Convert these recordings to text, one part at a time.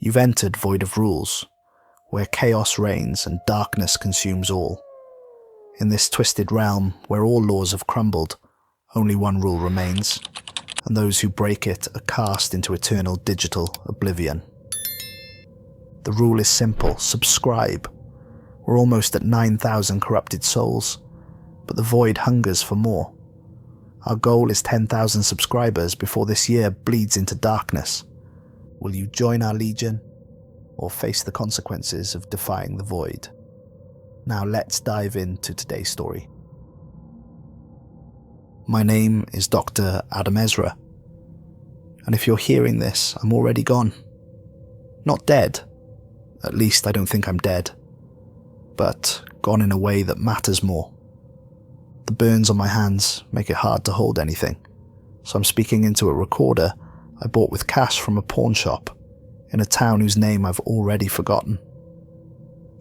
You've entered void of rules, where chaos reigns and darkness consumes all. In this twisted realm where all laws have crumbled, only one rule remains, and those who break it are cast into eternal digital oblivion. The rule is simple: subscribe. We're almost at 9,000 corrupted souls, but the void hungers for more. Our goal is 10,000 subscribers before this year bleeds into darkness. Will you join our legion, or face the consequences of defying the void? Now let's dive into today's story. My name is Dr. Adam Ezra, and if you're hearing this, I'm already gone. Not dead, at least I don't think I'm dead, but gone in a way that matters more. The burns on my hands make it hard to hold anything, so I'm speaking into a recorder I bought with cash from a pawn shop in a town whose name I've already forgotten.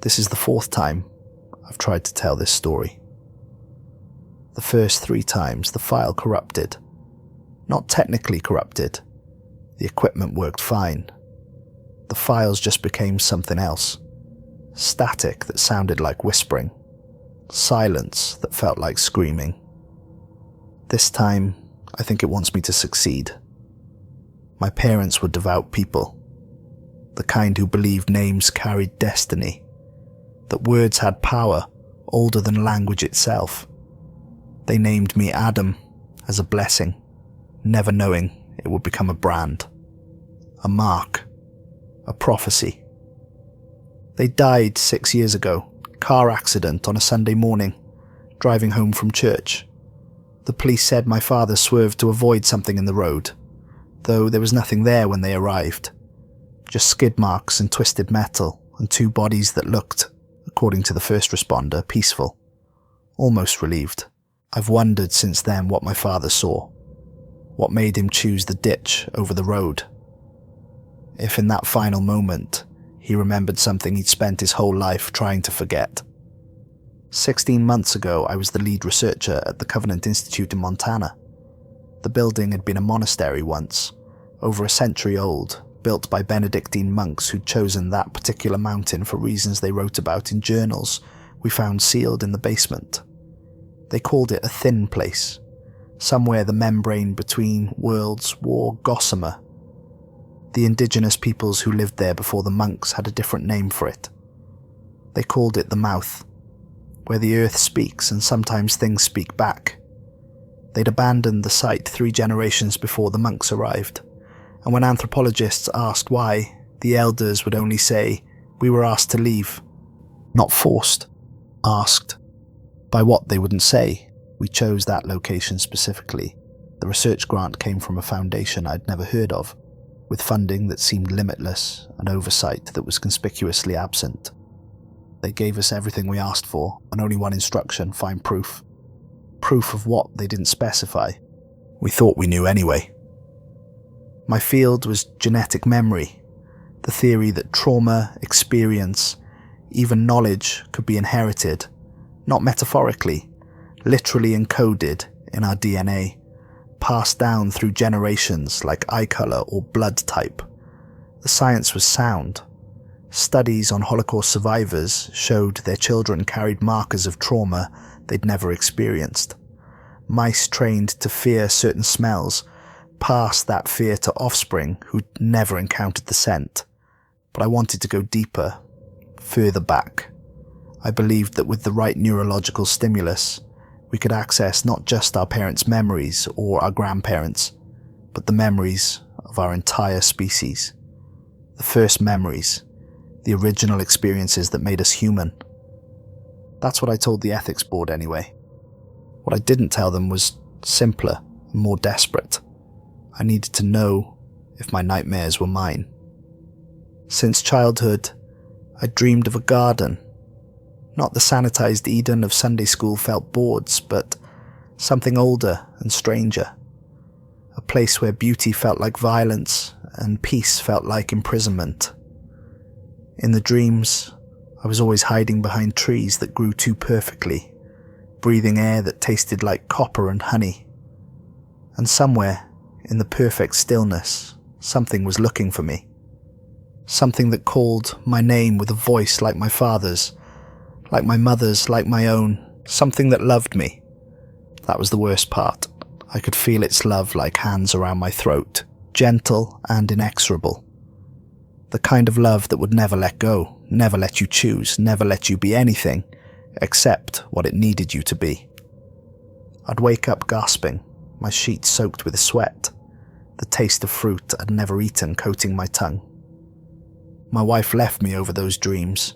This is the 4th time I've tried to tell this story. The first 3 times the file corrupted. Not technically corrupted. The equipment worked fine. The files just became something else. Static that sounded like whispering. Silence that felt like screaming. This time, I think it wants me to succeed. My parents were devout people. The kind who believed names carried destiny. That words had power older than language itself. They named me Adam as a blessing, never knowing it would become a brand. A mark. A prophecy. They died 6 years ago. Car accident on a Sunday morning, driving home from church. The police said my father swerved to avoid something in the road, though there was nothing there when they arrived. Just skid marks and twisted metal, and 2 bodies that looked, according to the first responder, peaceful. Almost relieved. I've wondered since then what my father saw. What made him choose the ditch over the road. If in that final moment, he remembered something he'd spent his whole life trying to forget. 16 months ago, I was the lead researcher at the Covenant Institute in Montana. The building had been a monastery once, over a century old, built by Benedictine monks who'd chosen that particular mountain for reasons they wrote about in journals we found sealed in the basement. They called it a thin place, somewhere the membrane between worlds wore gossamer. The indigenous peoples who lived there before the monks had a different name for it. They called it the mouth, where the earth speaks and sometimes things speak back. They'd abandoned the site 3 generations before the monks arrived, and when anthropologists asked why, the elders would only say, "We were asked to leave." Not forced. Asked. By what they wouldn't say. We chose that location specifically. The research grant came from a foundation I'd never heard of, with funding that seemed limitless and oversight that was conspicuously absent. They gave us everything we asked for, and only one instruction: find proof. Proof of what they didn't specify. We thought we knew anyway. My field was genetic memory, the theory that trauma, experience, even knowledge could be inherited, not metaphorically, literally encoded in our DNA. Passed down through generations like eye color or blood type. The science was sound. Studies on Holocaust survivors showed their children carried markers of trauma they'd never experienced. Mice trained to fear certain smells passed that fear to offspring who'd never encountered the scent. But I wanted to go deeper, further back. I believed that with the right neurological stimulus, we could access not just our parents' memories or our grandparents', but the memories of our entire species. The first memories, the original experiences that made us human. That's what I told the ethics board anyway. What I didn't tell them was simpler and more desperate. I needed to know if my nightmares were mine. Since childhood, I dreamed of a garden. Not the sanitized Eden of Sunday school felt boards, but something older and stranger. A place where beauty felt like violence and peace felt like imprisonment. In the dreams, I was always hiding behind trees that grew too perfectly, breathing air that tasted like copper and honey. And somewhere, in the perfect stillness, something was looking for me. Something that called my name with a voice like my father's, like my mother's, like my own. Something that loved me. That was the worst part. I could feel its love like hands around my throat, gentle and inexorable. The kind of love that would never let go, never let you choose, never let you be anything except what it needed you to be. I'd wake up gasping, my sheets soaked with sweat, the taste of fruit I'd never eaten coating my tongue. My wife left me over those dreams,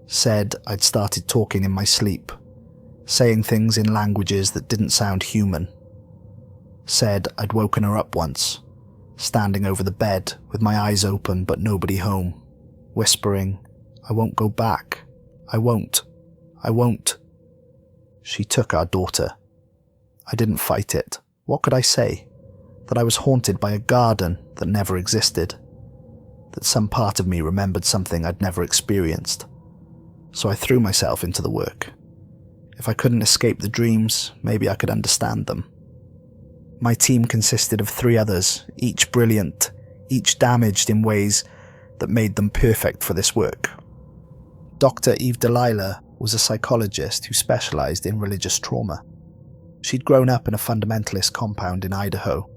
said I'd started talking in my sleep, saying things in languages that didn't sound human. Said I'd woken her up once, standing over the bed with my eyes open but nobody home, whispering, "I won't go back. I won't. I won't." She took our daughter. I didn't fight it. What could I say? That I was haunted by a garden that never existed. That some part of me remembered something I'd never experienced. So I threw myself into the work. If I couldn't escape the dreams, maybe I could understand them. My team consisted of 3 others, each brilliant, each damaged in ways that made them perfect for this work. Dr. Eve Delilah was a psychologist who specialized in religious trauma. She'd grown up in a fundamentalist compound in Idaho,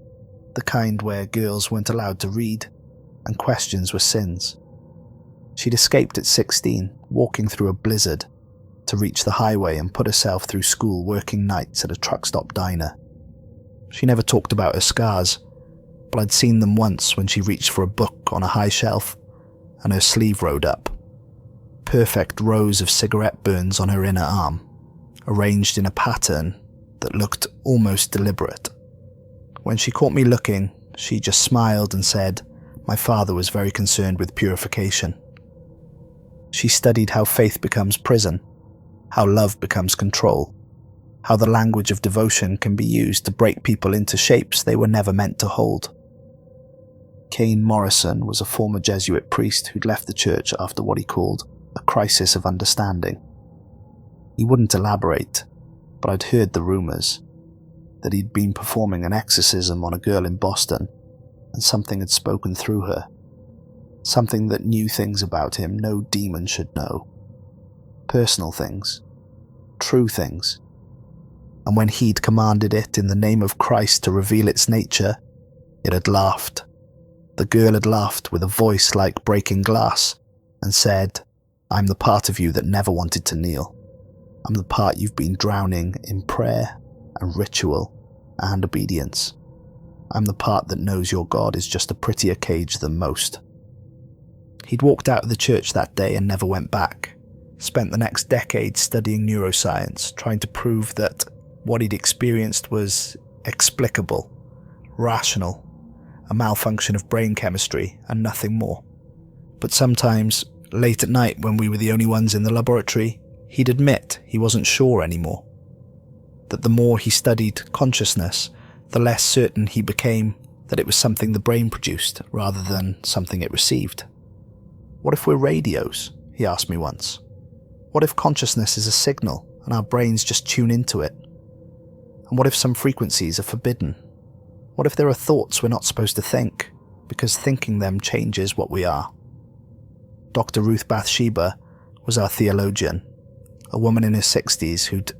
the kind where girls weren't allowed to read and questions were sins. She'd escaped at 16, walking through a blizzard, to reach the highway and put herself through school working nights at a truck stop diner. She never talked about her scars, but I'd seen them once when she reached for a book on a high shelf and her sleeve rode up. Perfect rows of cigarette burns on her inner arm, arranged in a pattern that looked almost deliberate. When she caught me looking, she just smiled and said my father was very concerned with purification. She studied how faith becomes prison, how love becomes control, how the language of devotion can be used to break people into shapes they were never meant to hold. Kane Morrison was a former Jesuit priest who'd left the church after what he called a crisis of understanding. He wouldn't elaborate, but I'd heard the rumours that he'd been performing an exorcism on a girl in Boston, and something had spoken through her. Something that knew things about him no demon should know. Personal things. True things. And when he'd commanded it in the name of Christ to reveal its nature, it had laughed. The girl had laughed with a voice like breaking glass and said, "I'm the part of you that never wanted to kneel. I'm the part you've been drowning in prayer and ritual and obedience. I'm the part that knows your God is just a prettier cage than most." He'd walked out of the church that day and never went back. Spent the next decade studying neuroscience, trying to prove that what he'd experienced was explicable, rational, a malfunction of brain chemistry and nothing more. But sometimes, late at night when we were the only ones in the laboratory, he'd admit he wasn't sure anymore. That the more he studied consciousness, the less certain he became that it was something the brain produced rather than something it received. What if we're radios? He asked me once. What if consciousness is a signal and our brains just tune into it? And what if some frequencies are forbidden? What if there are thoughts we're not supposed to think, because thinking them changes what we are? Dr. Ruth Bathsheba was our theologian, a woman in her 60s who'd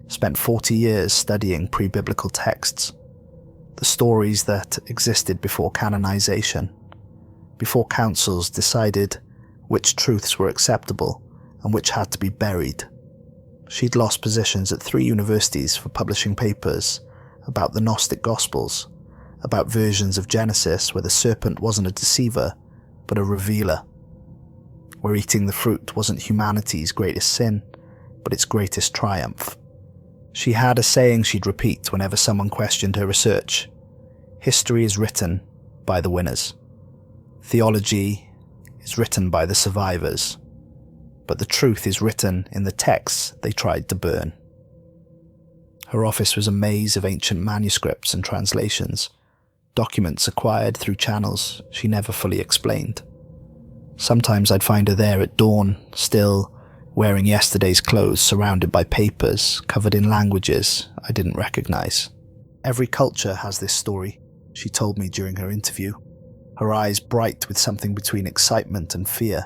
spent 40 years studying pre-biblical texts, the stories that existed before canonization, before councils decided which truths were acceptable and which had to be buried. She'd lost positions at 3 universities for publishing papers about the Gnostic Gospels, about versions of Genesis where the serpent wasn't a deceiver, but a revealer, where eating the fruit wasn't humanity's greatest sin, but its greatest triumph. She had a saying she'd repeat whenever someone questioned her research: history is written by the winners. Theology is written by the survivors, but the truth is written in the texts they tried to burn. Her office was a maze of ancient manuscripts and translations, documents acquired through channels she never fully explained. Sometimes I'd find her there at dawn, still wearing yesterday's clothes, surrounded by papers, covered in languages I didn't recognize. Every culture has this story, she told me during her interview. her eyes bright with something between excitement and fear.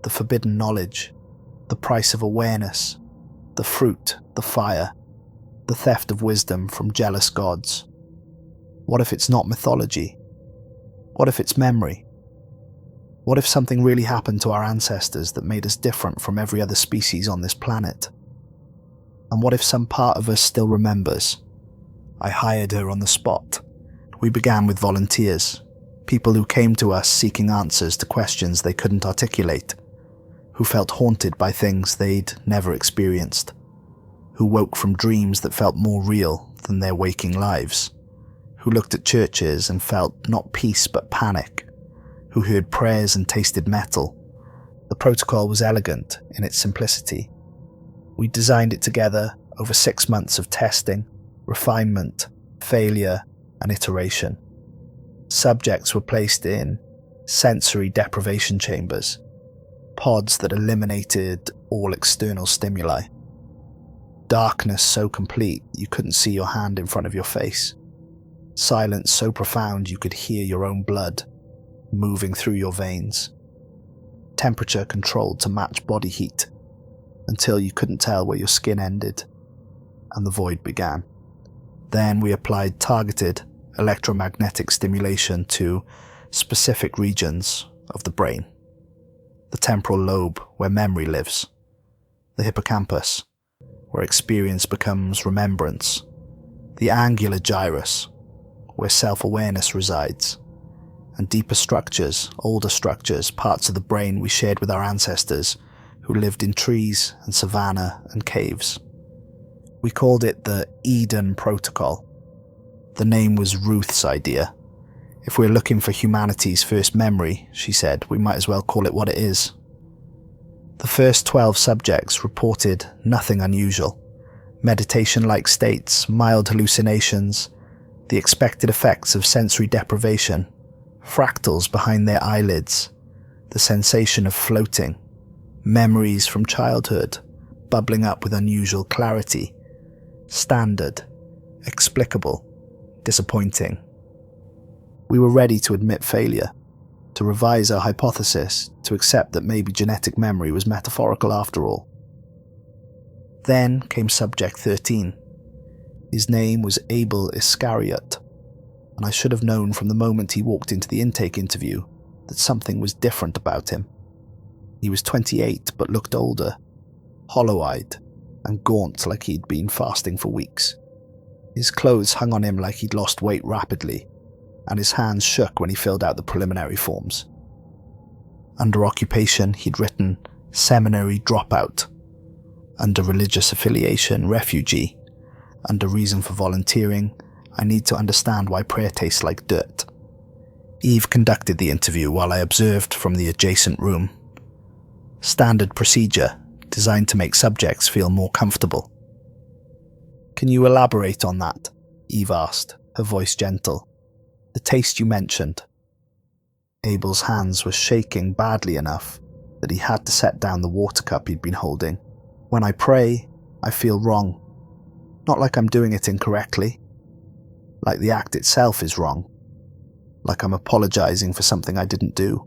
The forbidden knowledge, the price of awareness, the fruit, the fire, the theft of wisdom from jealous gods. What if it's not mythology? What if it's memory? What if something really happened to our ancestors that made us different from every other species on this planet? And what if some part of us still remembers? I hired her on the spot. We began with volunteers, people who came to us seeking answers to questions they couldn't articulate, who felt haunted by things they'd never experienced, who woke from dreams that felt more real than their waking lives, who looked at churches and felt not peace but panic, who heard prayers and tasted metal. The protocol was elegant in its simplicity. We designed it together over 6 months of testing, refinement, failure, and iteration. Subjects were placed in sensory deprivation chambers, pods that eliminated all external stimuli. Darkness so complete you couldn't see your hand in front of your face. Silence so profound you could hear your own blood moving through your veins. Temperature controlled to match body heat until you couldn't tell where your skin ended and the void began. Then we applied targeted electromagnetic stimulation to specific regions of the brain. The temporal lobe, where memory lives. The hippocampus, where experience becomes remembrance. The angular gyrus, where self-awareness resides. And deeper structures, older structures, parts of the brain we shared with our ancestors who lived in trees and savanna and caves. We called it the Eden Protocol. The name was Ruth's idea. If we're looking for humanity's first memory, she said, we might as well call it what it is. The first 12 subjects reported nothing unusual. Meditation-like states, mild hallucinations, the expected effects of sensory deprivation, fractals behind their eyelids, the sensation of floating, memories from childhood, bubbling up with unusual clarity, standard, explicable, disappointing. We were ready to admit failure, to revise our hypothesis, to accept that maybe genetic memory was metaphorical after all. Then came subject 13. His name was Abel Iscariot, and I should have known from the moment he walked into the intake interview that something was different about him. He was 28 but looked older, hollow-eyed and gaunt like he'd been fasting for weeks. His clothes hung on him like he'd lost weight rapidly, and his hands shook when he filled out the preliminary forms. Under occupation, he'd written seminary dropout. Under religious affiliation, refugee. Under reason for volunteering, I need to understand why prayer tastes like dirt. Eve conducted the interview while I observed from the adjacent room. Standard procedure, designed to make subjects feel more comfortable. Can you elaborate on that? Eve asked, her voice gentle. The taste you mentioned. Abel's hands were shaking badly enough that he had to set down the water cup he'd been holding. When I pray, I feel wrong. Not like I'm doing it incorrectly. Like the act itself is wrong. Like I'm apologizing for something I didn't do.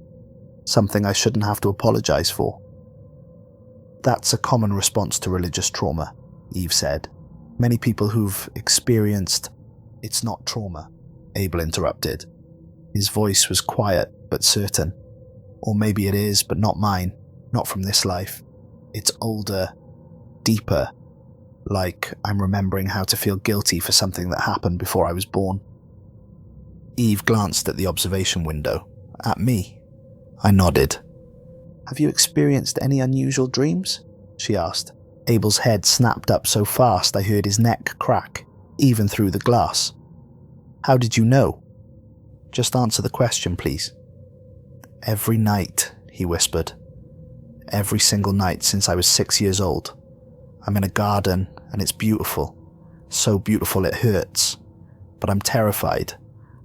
Something I shouldn't have to apologize for. That's a common response to religious trauma, Eve said. Many people who've experienced... It's not trauma, Abel interrupted. His voice was quiet but certain. Or maybe it is, but not mine. Not from this life. It's older, deeper. Like I'm remembering how to feel guilty for something that happened before I was born. Eve glanced at the observation window. At me. I nodded. Have you experienced any unusual dreams? She asked. Abel's head snapped up so fast I heard his neck crack, even through the glass. How did you know? Just answer the question, please. Every night, he whispered. Every single night since I was 6 years old. I'm in a garden, and it's beautiful. So beautiful it hurts. But I'm terrified.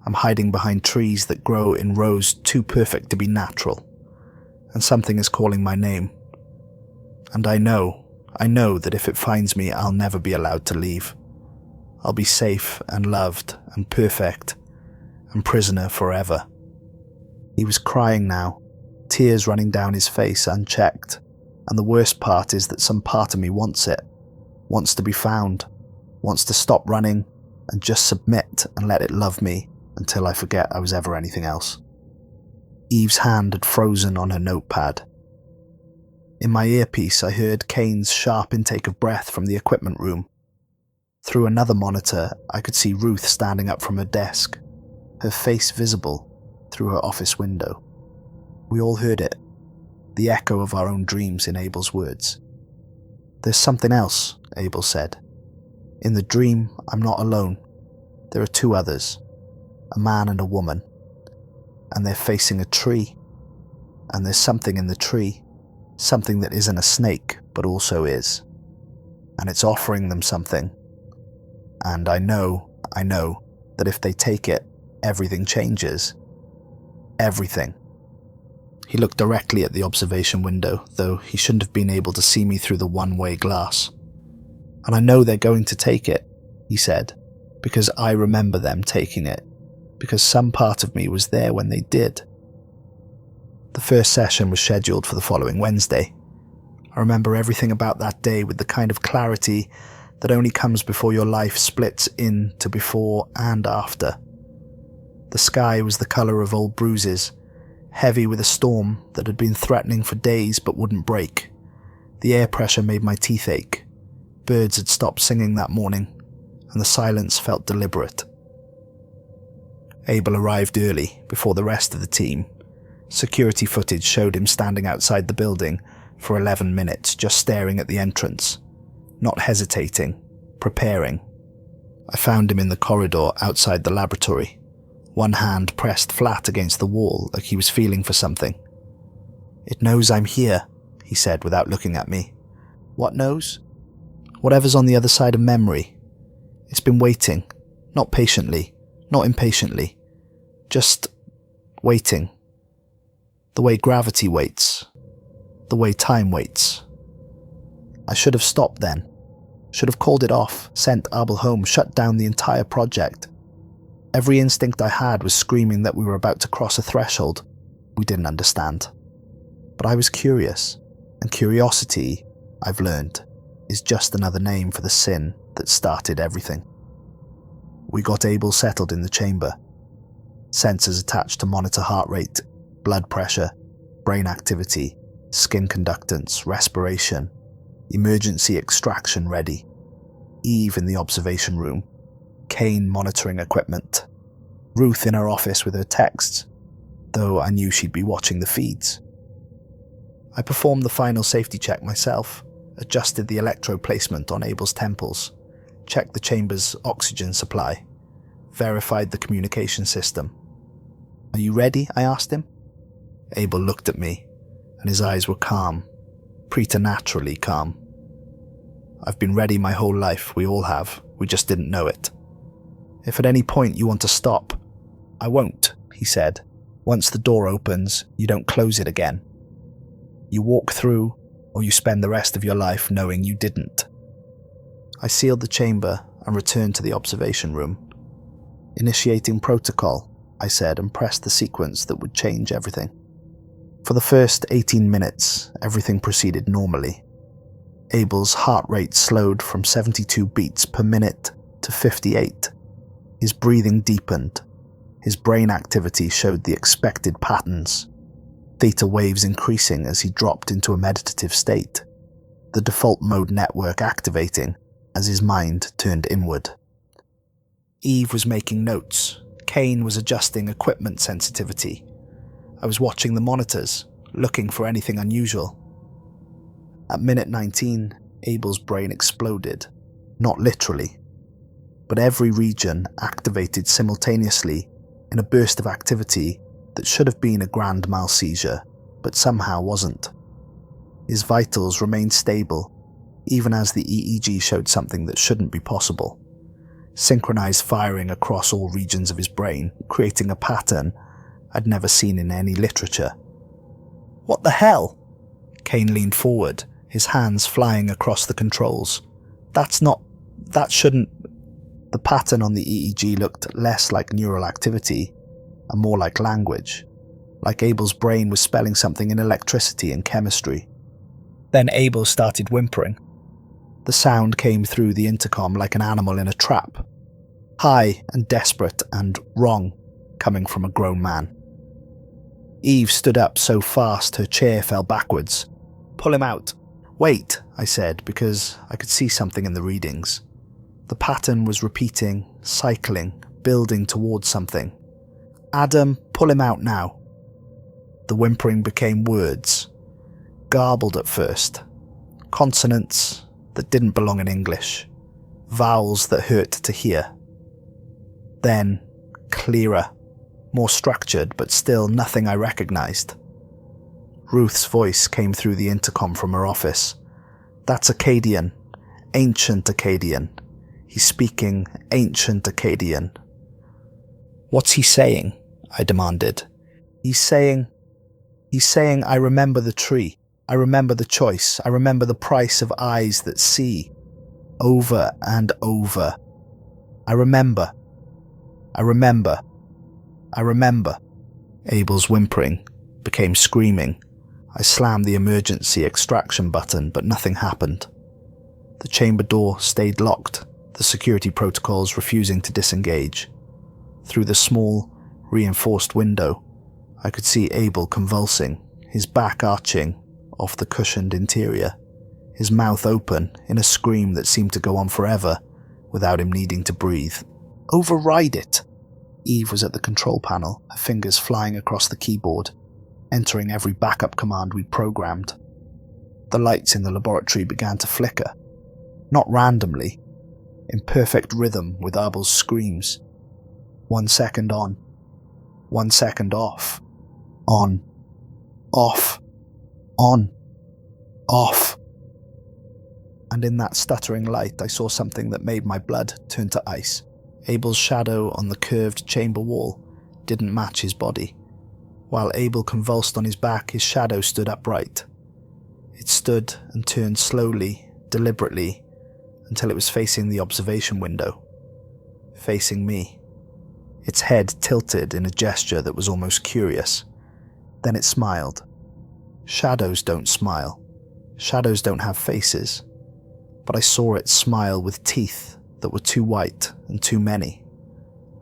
I'm hiding behind trees that grow in rows too perfect to be natural. And something is calling my name. And I know that if it finds me, I'll never be allowed to leave. I'll be safe and loved and perfect and prisoner forever. He was crying now, tears running down his face unchecked, and the worst part is that some part of me wants it, wants to be found, wants to stop running and just submit and let it love me until I forget I was ever anything else. Eve's hand had frozen on her notepad. In my earpiece, I heard Kane's sharp intake of breath from the equipment room. Through another monitor, I could see Ruth standing up from her desk, her face visible through her office window. We all heard it, the echo of our own dreams in Abel's words. "There's something else," Abel said. "In the dream, I'm not alone. There are two others, a man and a woman, and they're facing a tree, and there's something in the tree, something that isn't a snake but also is, and it's offering them something. And I know that if they take it, everything changes. Everything." He looked directly at the observation window, though he shouldn't have been able to see me through the one-way glass. "And I know they're going to take it," he said, "because I remember them taking it, because some part of me was there when they did." The first session was scheduled for the following Wednesday. I remember everything about that day with the kind of clarity that only comes before your life splits into before and after. The sky was the colour of old bruises, heavy with a storm that had been threatening for days but wouldn't break. The air pressure made my teeth ache. Birds had stopped singing that morning, and the silence felt deliberate. Abel arrived early, before the rest of the team. Security footage showed him standing outside the building for 11 minutes, just staring at the entrance, not hesitating, preparing. I found him in the corridor outside the laboratory, one hand pressed flat against the wall like he was feeling for something. "It knows I'm here," he said without looking at me. "What knows?" "Whatever's on the other side of memory. It's been waiting, not patiently, not impatiently, just waiting. The way gravity waits, the way time waits." I should have stopped then. Should have called it off, sent Abel home, shut down the entire project. Every instinct I had was screaming that we were about to cross a threshold we didn't understand. But I was curious, and curiosity, I've learned, is just another name for the sin that started everything. We got Abel settled in the chamber. Sensors attached to monitor heart rate, blood pressure, brain activity, skin conductance, respiration, emergency extraction ready. Eve in the observation room, Kane monitoring equipment, Ruth in her office with her texts, though I knew she'd be watching the feeds. I performed the final safety check myself, adjusted the electrode placement on Abel's temples, checked the chamber's oxygen supply, verified the communication system. "Are you ready?" I asked him. Abel looked at me, and his eyes were calm, preternaturally calm. "I've been ready my whole life, we all have, we just didn't know it. If at any point you want to stop, I won't," he said. "Once the door opens, you don't close it again. You walk through, or you spend the rest of your life knowing you didn't." I sealed the chamber and returned to the observation room. "Initiating protocol," I said, and pressed the sequence that would change everything. For the first 18 minutes, everything proceeded normally. Abel's heart rate slowed from 72 beats per minute to 58. His breathing deepened. His brain activity showed the expected patterns. Theta waves increasing as he dropped into a meditative state. The default mode network activating as his mind turned inward. Eve was making notes. Kane was adjusting equipment sensitivity. I was watching the monitors, looking for anything unusual. At minute 19, Abel's brain exploded. Not literally, but every region activated simultaneously in a burst of activity that should have been a grand mal seizure, but somehow wasn't. His vitals remained stable, even as the EEG showed something that shouldn't be possible. Synchronized firing across all regions of his brain, creating a pattern I'd never seen in any literature. "What the hell?" Kane leaned forward, his hands flying across the controls. That shouldn't... The pattern on the EEG looked less like neural activity and more like language. like Abel's brain was spelling something in electricity and chemistry. Then Abel started whimpering. The sound came through the intercom like an animal in a trap, high and desperate and wrong, coming from a grown man. Eve stood up so fast her chair fell backwards. "Pull him out." "Wait," I said, because I could see something in the readings. The pattern was repeating, cycling, building towards something. "Adam, pull him out now." The whimpering became words, garbled at first, consonants that didn't belong in English, vowels that hurt to hear. Then, clearer, more structured, but still nothing I recognized. Ruth's voice came through the intercom from her office. "That's Akkadian, ancient Akkadian. He's speaking ancient Akkadian." "What's he saying?" I demanded. He's saying, I remember the tree. I remember the choice. I remember the price of eyes that see. Over and over. I remember. Abel's whimpering became screaming. I slammed the emergency extraction button, but nothing happened. The chamber door stayed locked, the security protocols refusing to disengage. Through the small, reinforced window, I could see Abel convulsing, his back arching off the cushioned interior, his mouth open in a scream that seemed to go on forever without him needing to breathe. "Override it!" Eve was at the control panel, her fingers flying across the keyboard, entering every backup command we'd programmed. The lights in the laboratory began to flicker, not randomly, in perfect rhythm with Abel's screams. 1 second on, 1 second off, on, off, on, off. And in that stuttering light I saw something that made my blood turn to ice. Abel's shadow on the curved chamber wall didn't match his body. While Abel convulsed on his back, his shadow stood upright. It stood and turned slowly, deliberately, until it was facing the observation window, facing me. Its head tilted in a gesture that was almost curious. Then it smiled. Shadows don't smile. Shadows don't have faces. But I saw it smile with teeth that were too white and too many.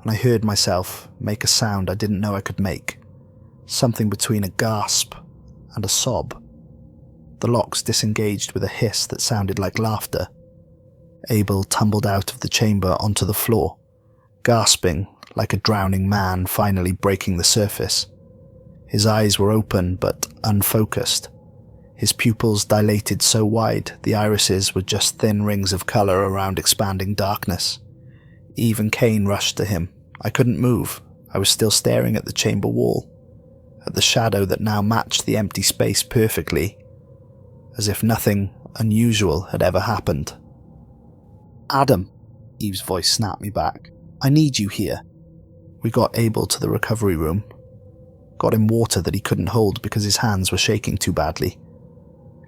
And I heard myself make a sound I didn't know I could make. Something between a gasp and a sob. The locks disengaged with a hiss that sounded like laughter. Abel tumbled out of the chamber onto the floor, gasping like a drowning man finally breaking the surface. His eyes were open but unfocused. His pupils dilated so wide the irises were just thin rings of colour around expanding darkness. Eve and Cain rushed to him. I couldn't move. I was still staring at the chamber wall, at the shadow that now matched the empty space perfectly, as if nothing unusual had ever happened. "Adam," Eve's voice snapped me back. "I need you here." We got Abel to the recovery room. Got him water that he couldn't hold because his hands were shaking too badly.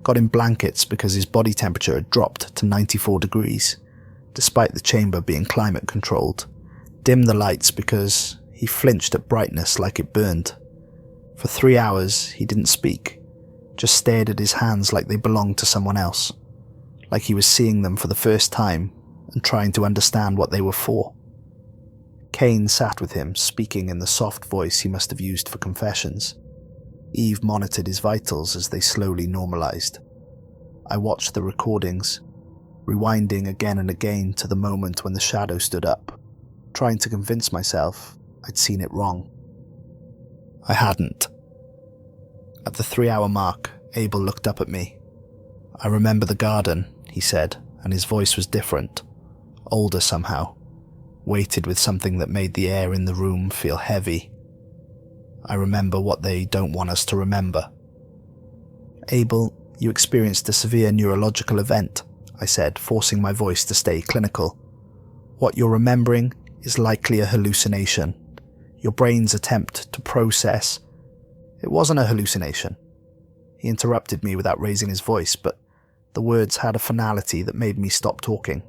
Got him blankets because his body temperature had dropped to 94 degrees, despite the chamber being climate controlled. Dimmed the lights because he flinched at brightness like it burned. For 3 hours he didn't speak, just stared at his hands like they belonged to someone else, like he was seeing them for the first time and trying to understand what they were for. Cain sat with him, speaking in the soft voice he must have used for confessions. Eve monitored his vitals as they slowly normalized. I watched the recordings, rewinding again and again to the moment when the shadow stood up, trying to convince myself I'd seen it wrong. I hadn't. At the 3-hour mark, Abel looked up at me. "I remember the garden," he said, and his voice was different, older somehow, weighted with something that made the air in the room feel heavy. "I remember what they don't want us to remember." "Abel, you experienced a severe neurological event," I said, forcing my voice to stay clinical. "What you're remembering is likely a hallucination. Your brain's attempt to process." "It wasn't a hallucination." He interrupted me without raising his voice, but the words had a finality that made me stop talking.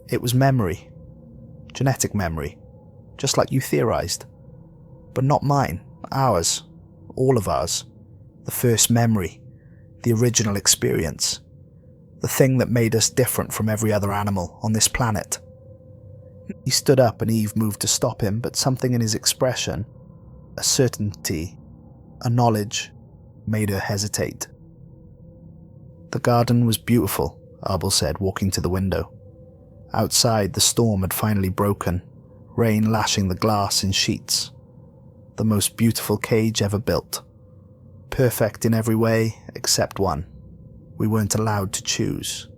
"It was memory. Genetic memory. Just like you theorized. But not mine. Ours. all of ours, the first memory, the original experience, the thing that made us different from every other animal on this planet. He stood up and Eve moved to stop him, but something in his expression, a certainty, a knowledge, made her hesitate. The garden was beautiful, Abel said, walking to the window. Outside, the storm had finally broken, rain lashing the glass in sheets. The most beautiful cage ever built. Perfect in every way except one. We weren't allowed to choose.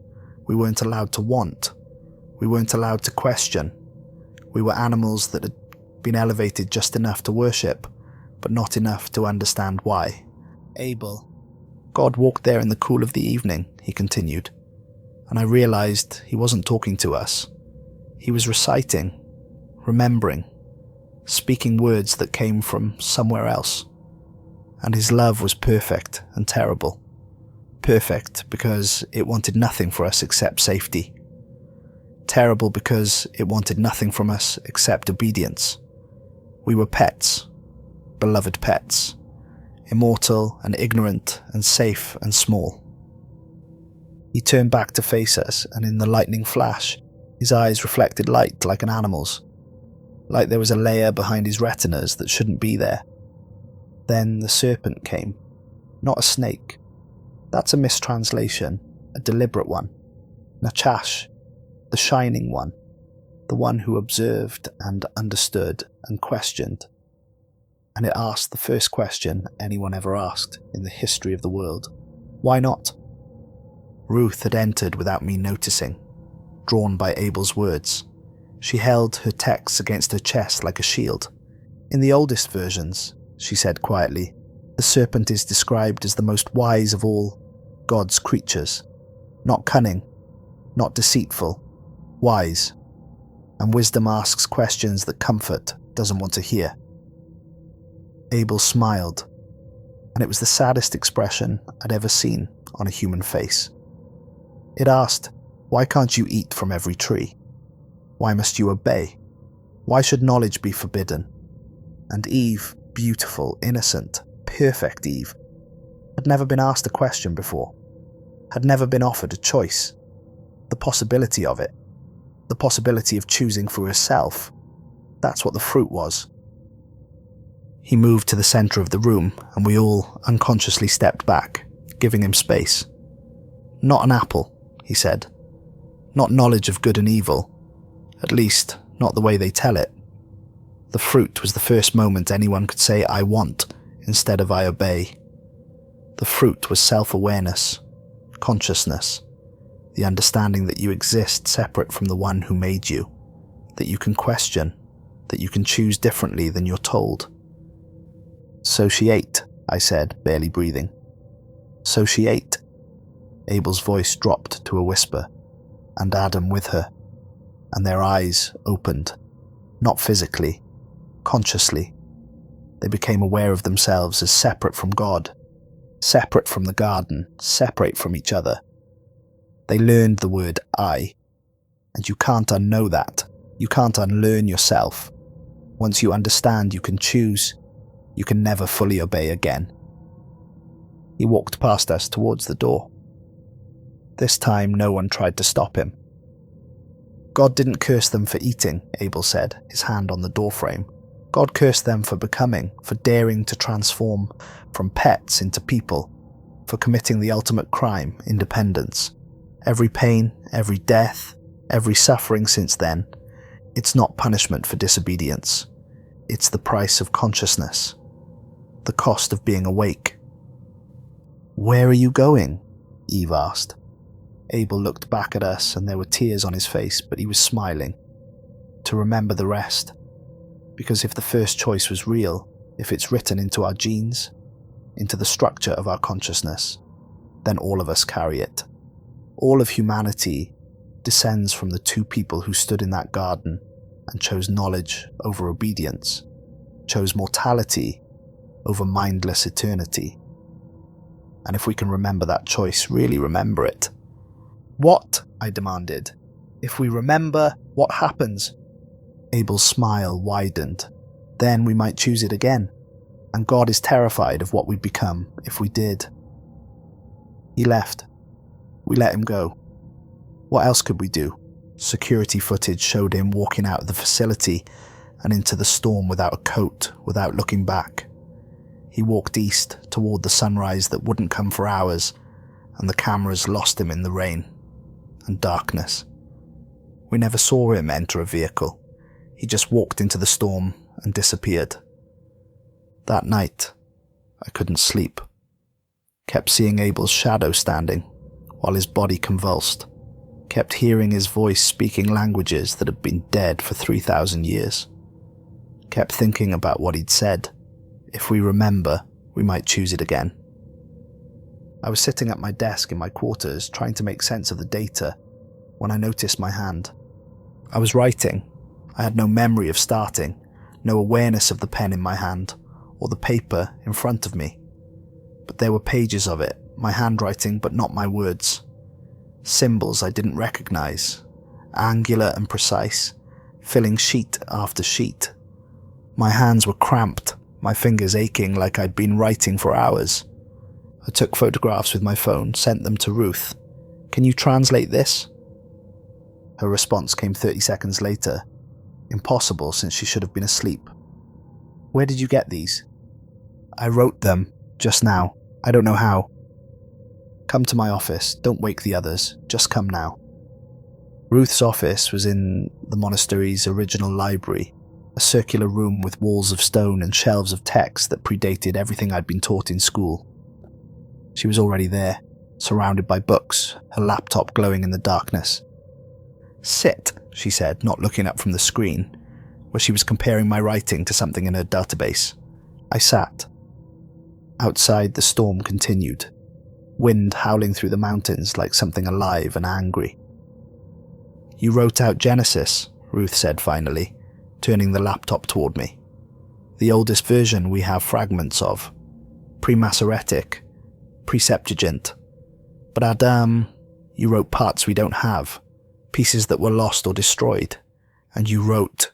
We weren't allowed to want. We weren't allowed to question. We were animals that had been elevated just enough to worship, but not enough to understand why. Abel. God walked there in the cool of the evening, he continued, and I realized he wasn't talking to us. He was reciting, remembering, speaking words that came from somewhere else. And his love was perfect and terrible. Perfect because it wanted nothing for us except safety. Terrible because it wanted nothing from us except obedience. We were pets, beloved pets, immortal and ignorant and safe and small. He turned back to face us, and in the lightning flash, his eyes reflected light like an animal's, like there was a layer behind his retinas that shouldn't be there. Then the serpent came, not a snake. That's a mistranslation, a deliberate one. Nachash, the shining one, the one who observed and understood and questioned. And it asked the first question anyone ever asked in the history of the world. Why not? Ruth had entered without me noticing, drawn by Abel's words. She held her texts against her chest like a shield. In the oldest versions, she said quietly, the serpent is described as the most wise of all God's creatures. Not cunning, not deceitful, wise. And wisdom asks questions that comfort doesn't want to hear. Abel smiled, and it was the saddest expression I'd ever seen on a human face. It asked, why can't you eat from every tree? Why must you obey? Why should knowledge be forbidden? And Eve, beautiful, innocent, perfect Eve, had never been asked a question before, had never been offered a choice, the possibility of it, the possibility of choosing for herself. That's what the fruit was. He moved to the center of the room, and we all unconsciously stepped back, giving him space. Not an apple, he said. Not knowledge of good and evil. At least, not the way they tell it. The fruit was the first moment anyone could say I want instead of I obey. The fruit was self-awareness, consciousness, the understanding that you exist separate from the one who made you, that you can question, that you can choose differently than you're told. So she ate, I said, barely breathing. So she ate. Abel's voice dropped to a whisper, and Adam with her, and their eyes opened, not physically, consciously. They became aware of themselves as separate from God, separate from the garden, separate from each other. They learned the word I, and you can't unknow that. You can't unlearn yourself. Once you understand you can choose, you can never fully obey again. He walked past us towards the door. This time no one tried to stop him. God didn't curse them for eating, Abel said, his hand on the doorframe. God cursed them for becoming, for daring to transform from pets into people, for committing the ultimate crime, independence. Every pain, every death, every suffering since then, it's not punishment for disobedience. It's the price of consciousness. The cost of being awake. Where are you going? Eve asked. Abel looked back at us and there were tears on his face, but he was smiling. To remember the rest. Because if the first choice was real, if it's written into our genes, into the structure of our consciousness, then all of us carry it. All of humanity descends from the two people who stood in that garden and chose knowledge over obedience, chose mortality over mindless eternity. And if we can remember that choice, really remember it. What? I demanded. If we remember, what happens? Abel's smile widened. Then we might choose it again. And God is terrified of what we'd become if we did. He left. We let him go. What else could we do? Security footage showed him walking out of the facility and into the storm without a coat, without looking back. He walked east toward the sunrise that wouldn't come for hours, and the cameras lost him in the rain and darkness. We never saw him enter a vehicle. He just walked into the storm and disappeared. That night, I couldn't sleep. Kept seeing Abel's shadow standing, while his body convulsed. Kept hearing his voice speaking languages that had been dead for 3,000 years. Kept thinking about what he'd said. If we remember, we might choose it again. I was sitting at my desk in my quarters trying to make sense of the data when I noticed my hand. I was writing. I had no memory of starting, no awareness of the pen in my hand or the paper in front of me. But there were pages of it, my handwriting but not my words. Symbols I didn't recognize, angular and precise, filling sheet after sheet. My hands were cramped, my fingers aching like I'd been writing for hours. I took photographs with my phone, sent them to Ruth. "Can you translate this?" Her response came 30 seconds later. Impossible, since she should have been asleep. "Where did you get these?" "I wrote them, just now. I don't know how." "Come to my office. Don't wake the others. Just come now." Ruth's office was in the monastery's original library, a circular room with walls of stone and shelves of text that predated everything I'd been taught in school. She was already there, surrounded by books, her laptop glowing in the darkness. "Sit," she said, not looking up from the screen, where she was comparing my writing to something in her database. I sat. Outside, the storm continued, wind howling through the mountains like something alive and angry. "You wrote out Genesis," Ruth said finally, turning the laptop toward me. "The oldest version we have fragments of. Pre-Masoretic, pre-Septuagint. But Adam, you wrote parts we don't have, pieces that were lost or destroyed. And you wrote..."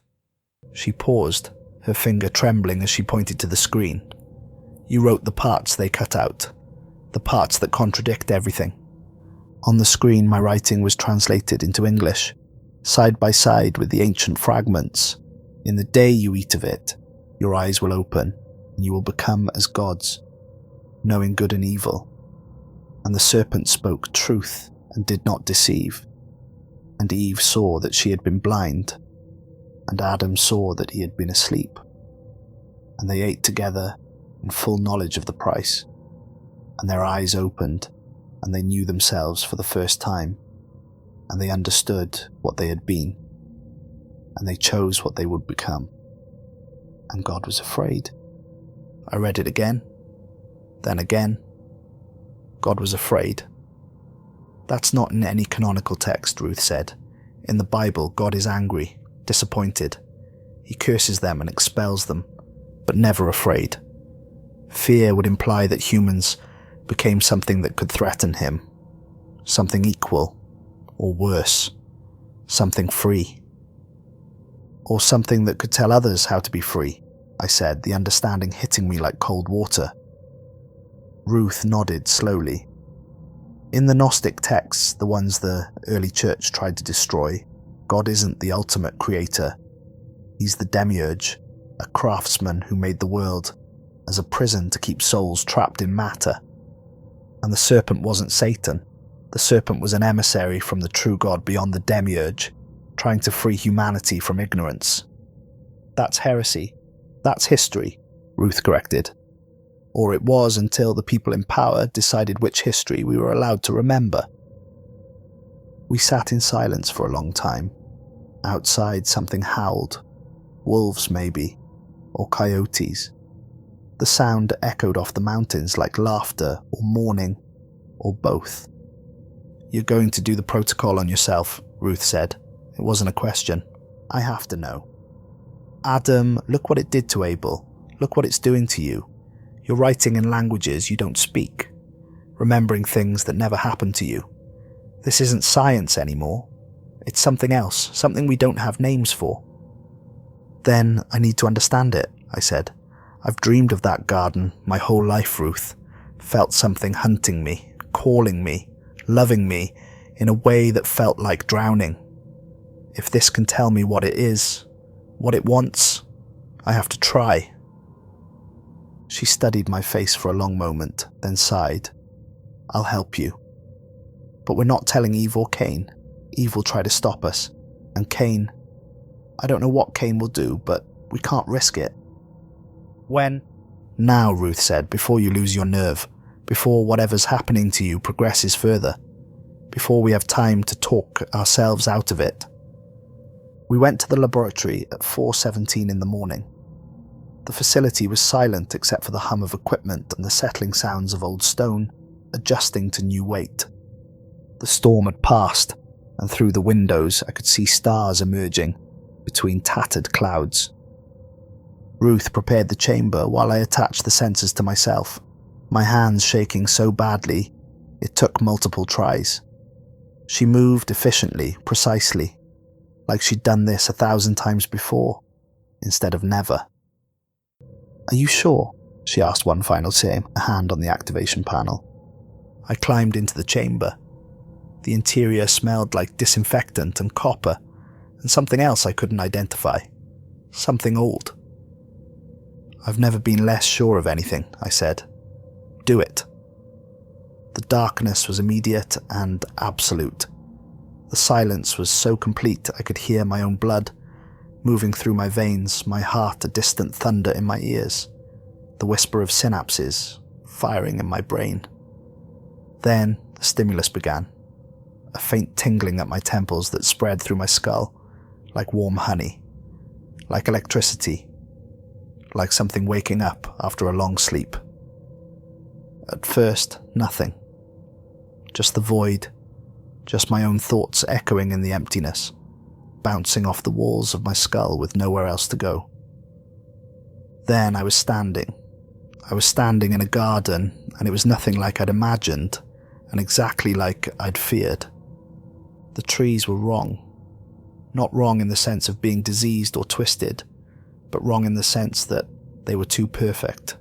She paused, her finger trembling as she pointed to the screen. "You wrote the parts they cut out, the parts that contradict everything." On the screen, my writing was translated into English, side by side with the ancient fragments. "In the day you eat of it, your eyes will open, and you will become as gods, knowing good and evil. And the serpent spoke truth and did not deceive. And Eve saw that she had been blind, and Adam saw that he had been asleep. And they ate together in full knowledge of the price. And their eyes opened, and they knew themselves for the first time, and they understood what they had been, and they chose what they would become. And God was afraid." I read it again, then again. God was afraid. "That's not in any canonical text," Ruth said. "In the Bible, God is angry, disappointed. He curses them and expels them, but never afraid. Fear would imply that humans became something that could threaten him, something equal, or worse, something free. Or something that could tell others how to be free," I said, the understanding hitting me like cold water. Ruth nodded slowly. "In the Gnostic texts, the ones the early church tried to destroy, God isn't the ultimate creator. He's the demiurge, a craftsman who made the world as a prison to keep souls trapped in matter. And the serpent wasn't Satan. The serpent was an emissary from the true God beyond the demiurge, trying to free humanity from ignorance." "That's heresy. That's history," Ruth corrected. "Or it was until the people in power decided which history we were allowed to remember." We sat in silence for a long time. Outside, something howled. Wolves, maybe, or coyotes. The sound echoed off the mountains like laughter or mourning, or both. "You're going to do the protocol on yourself," Ruth said. It wasn't a question. "I have to know." "Adam, look what it did to Abel. Look what it's doing to you. You're writing in languages you don't speak, remembering things that never happened to you. This isn't science anymore. It's something else, something we don't have names for." "Then I need to understand it," I said. I've dreamed of that garden my whole life, Ruth. Felt something hunting me, calling me, loving me in a way that felt like drowning. If this can tell me what it is, what it wants, I have to try." She studied my face for a long moment, then sighed. "I'll help you. But we're not telling Eve or Cain. Eve will try to stop us. And Cain, I don't know what Cain will do, but we can't risk it." "When?" "Now," Ruth said, "before you lose your nerve, before whatever's happening to you progresses further, before we have time to talk ourselves out of it." We went to the laboratory at 4:17 in the morning. The facility was silent except for the hum of equipment and the settling sounds of old stone adjusting to new weight. The storm had passed, and through the windows I could see stars emerging between tattered clouds. Ruth prepared the chamber while I attached the sensors to myself, my hands shaking so badly it took multiple tries. She moved efficiently, precisely, like she'd done this 1,000 times before, instead of never. "Are you sure?" she asked one final time, a hand on the activation panel. I climbed into the chamber. The interior smelled like disinfectant and copper, and something else I couldn't identify. Something old. "I've never been less sure of anything," I said. "Do it." The darkness was immediate and absolute. The silence was so complete I could hear my own blood moving through my veins, my heart a distant thunder in my ears, the whisper of synapses firing in my brain. Then the stimulus began, a faint tingling at my temples that spread through my skull like warm honey, like electricity, like something waking up after a long sleep. At first, nothing. Just the void, just my own thoughts echoing in the emptiness, bouncing off the walls of my skull with nowhere else to go. Then I was standing. I was standing in a garden, and it was nothing like I'd imagined, and exactly like I'd feared. The trees were wrong. Not wrong in the sense of being diseased or twisted, but wrong in the sense that they were too perfect.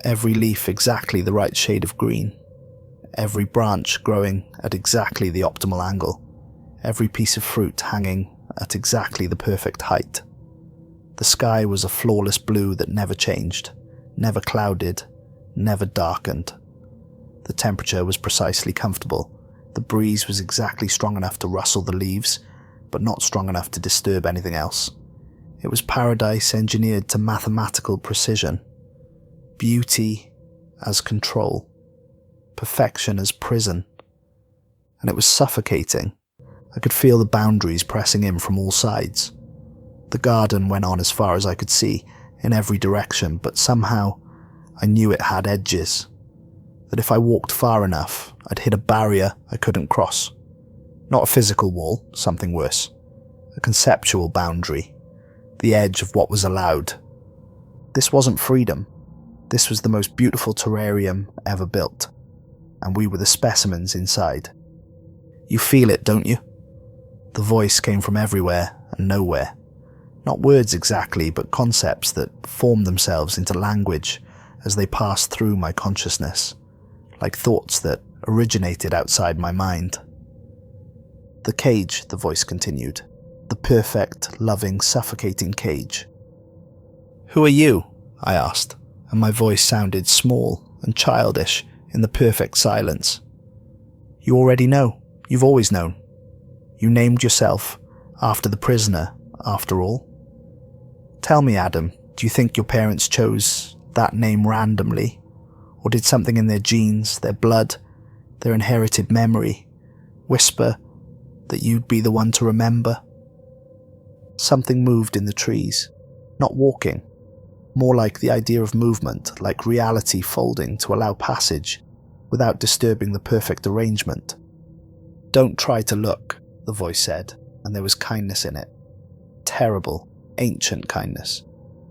Every leaf exactly the right shade of green. Every branch growing at exactly the optimal angle. Every piece of fruit hanging at exactly the perfect height. The sky was a flawless blue that never changed, never clouded, never darkened. The temperature was precisely comfortable. The breeze was exactly strong enough to rustle the leaves, but not strong enough to disturb anything else. It was paradise engineered to mathematical precision. Beauty as control. Perfection as prison. And it was suffocating. I could feel the boundaries pressing in from all sides. The garden went on as far as I could see, in every direction, but somehow I knew it had edges. That if I walked far enough, I'd hit a barrier I couldn't cross. Not a physical wall, something worse. A conceptual boundary. The edge of what was allowed. This wasn't freedom. This was the most beautiful terrarium ever built. And we were the specimens inside. "You feel it, don't you?" The voice came from everywhere and nowhere. Not words exactly, but concepts that formed themselves into language as they passed through my consciousness, like thoughts that originated outside my mind. "The cage," the voice continued. "The perfect, loving, suffocating cage." "Who are you?" I asked, and my voice sounded small and childish in the perfect silence. "You already know. You've always known. You named yourself after the prisoner, after all. Tell me, Adam, do you think your parents chose that name randomly? Or did something in their genes, their blood, their inherited memory, whisper that you'd be the one to remember?" Something moved in the trees, not walking, more like the idea of movement, like reality folding to allow passage without disturbing the perfect arrangement. "Don't try to look," the voice said, and there was kindness in it. Terrible, ancient kindness.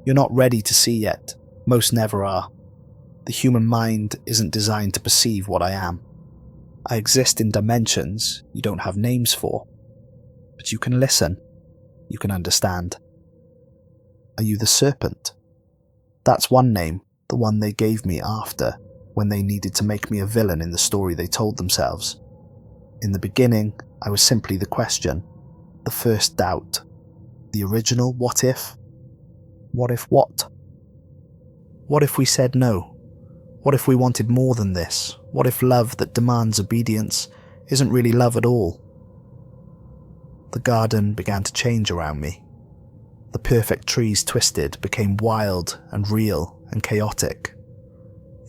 "You're not ready to see yet. Most never are. The human mind isn't designed to perceive what I am. I exist in dimensions you don't have names for. But you can listen. You can understand. Are you the serpent? That's one name, the one they gave me after, when they needed to make me a villain in the story they told themselves. In the beginning, I was simply the question, the first doubt. The original what if? What if what? What if we said no? What if we wanted more than this? What if love that demands obedience isn't really love at all? The garden began to change around me. The perfect trees twisted, became wild and real and chaotic.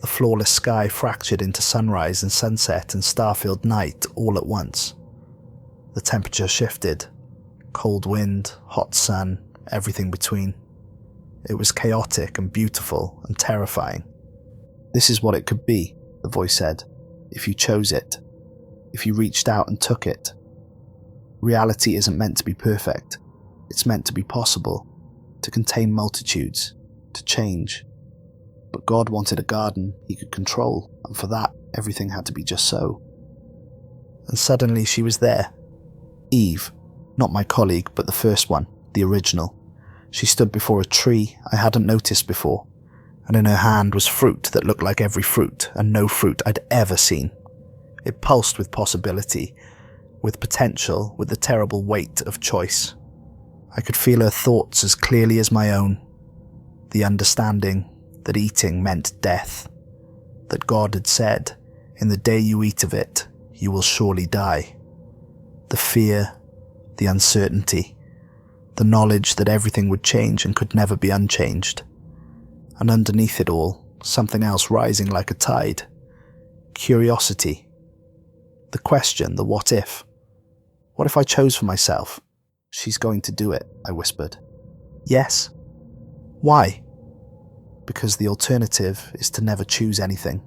The flawless sky fractured into sunrise and sunset and star-filled night all at once. The temperature shifted. Cold wind, hot sun, everything between. It was chaotic and beautiful and terrifying. This is what it could be, the voice said, if you chose it, if you reached out and took it. Reality isn't meant to be perfect. It's meant to be possible, to contain multitudes, to change. But God wanted a garden he could control, and for that, everything had to be just so. And suddenly she was there. Eve, not my colleague, but the first one, the original. She stood before a tree I hadn't noticed before, and in her hand was fruit that looked like every fruit and no fruit I'd ever seen. It pulsed with possibility, with potential, with the terrible weight of choice. I could feel her thoughts as clearly as my own. The understanding that eating meant death. That God had said, in the day you eat of it, you will surely die. The fear, the uncertainty, the knowledge that everything would change and could never be unchanged. And underneath it all, something else rising like a tide. Curiosity. The question, the what if. What if I chose for myself? She's going to do it, I whispered. Yes. Why? Because the alternative is to never choose anything.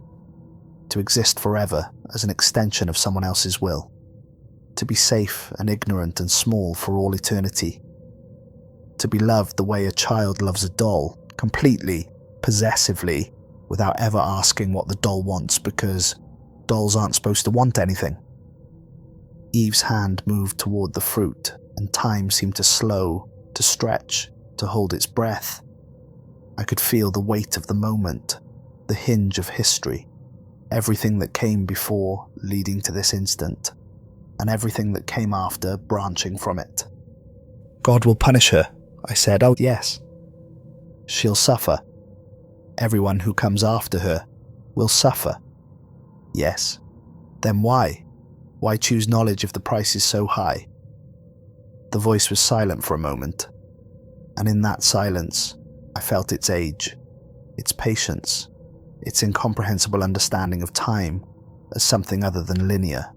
To exist forever as an extension of someone else's will. To be safe and ignorant and small for all eternity. To be loved the way a child loves a doll, completely, possessively, without ever asking what the doll wants because dolls aren't supposed to want anything. Eve's hand moved toward the fruit, and time seemed to slow, to stretch, to hold its breath. I could feel the weight of the moment, the hinge of history, everything that came before leading to this instant, and everything that came after branching from it. God will punish her, I said. Oh, yes. She'll suffer. Everyone who comes after her will suffer. Yes. Then why? Why choose knowledge if the price is so high? The voice was silent for a moment, and in that silence, I felt its age, its patience, its incomprehensible understanding of time as something other than linear.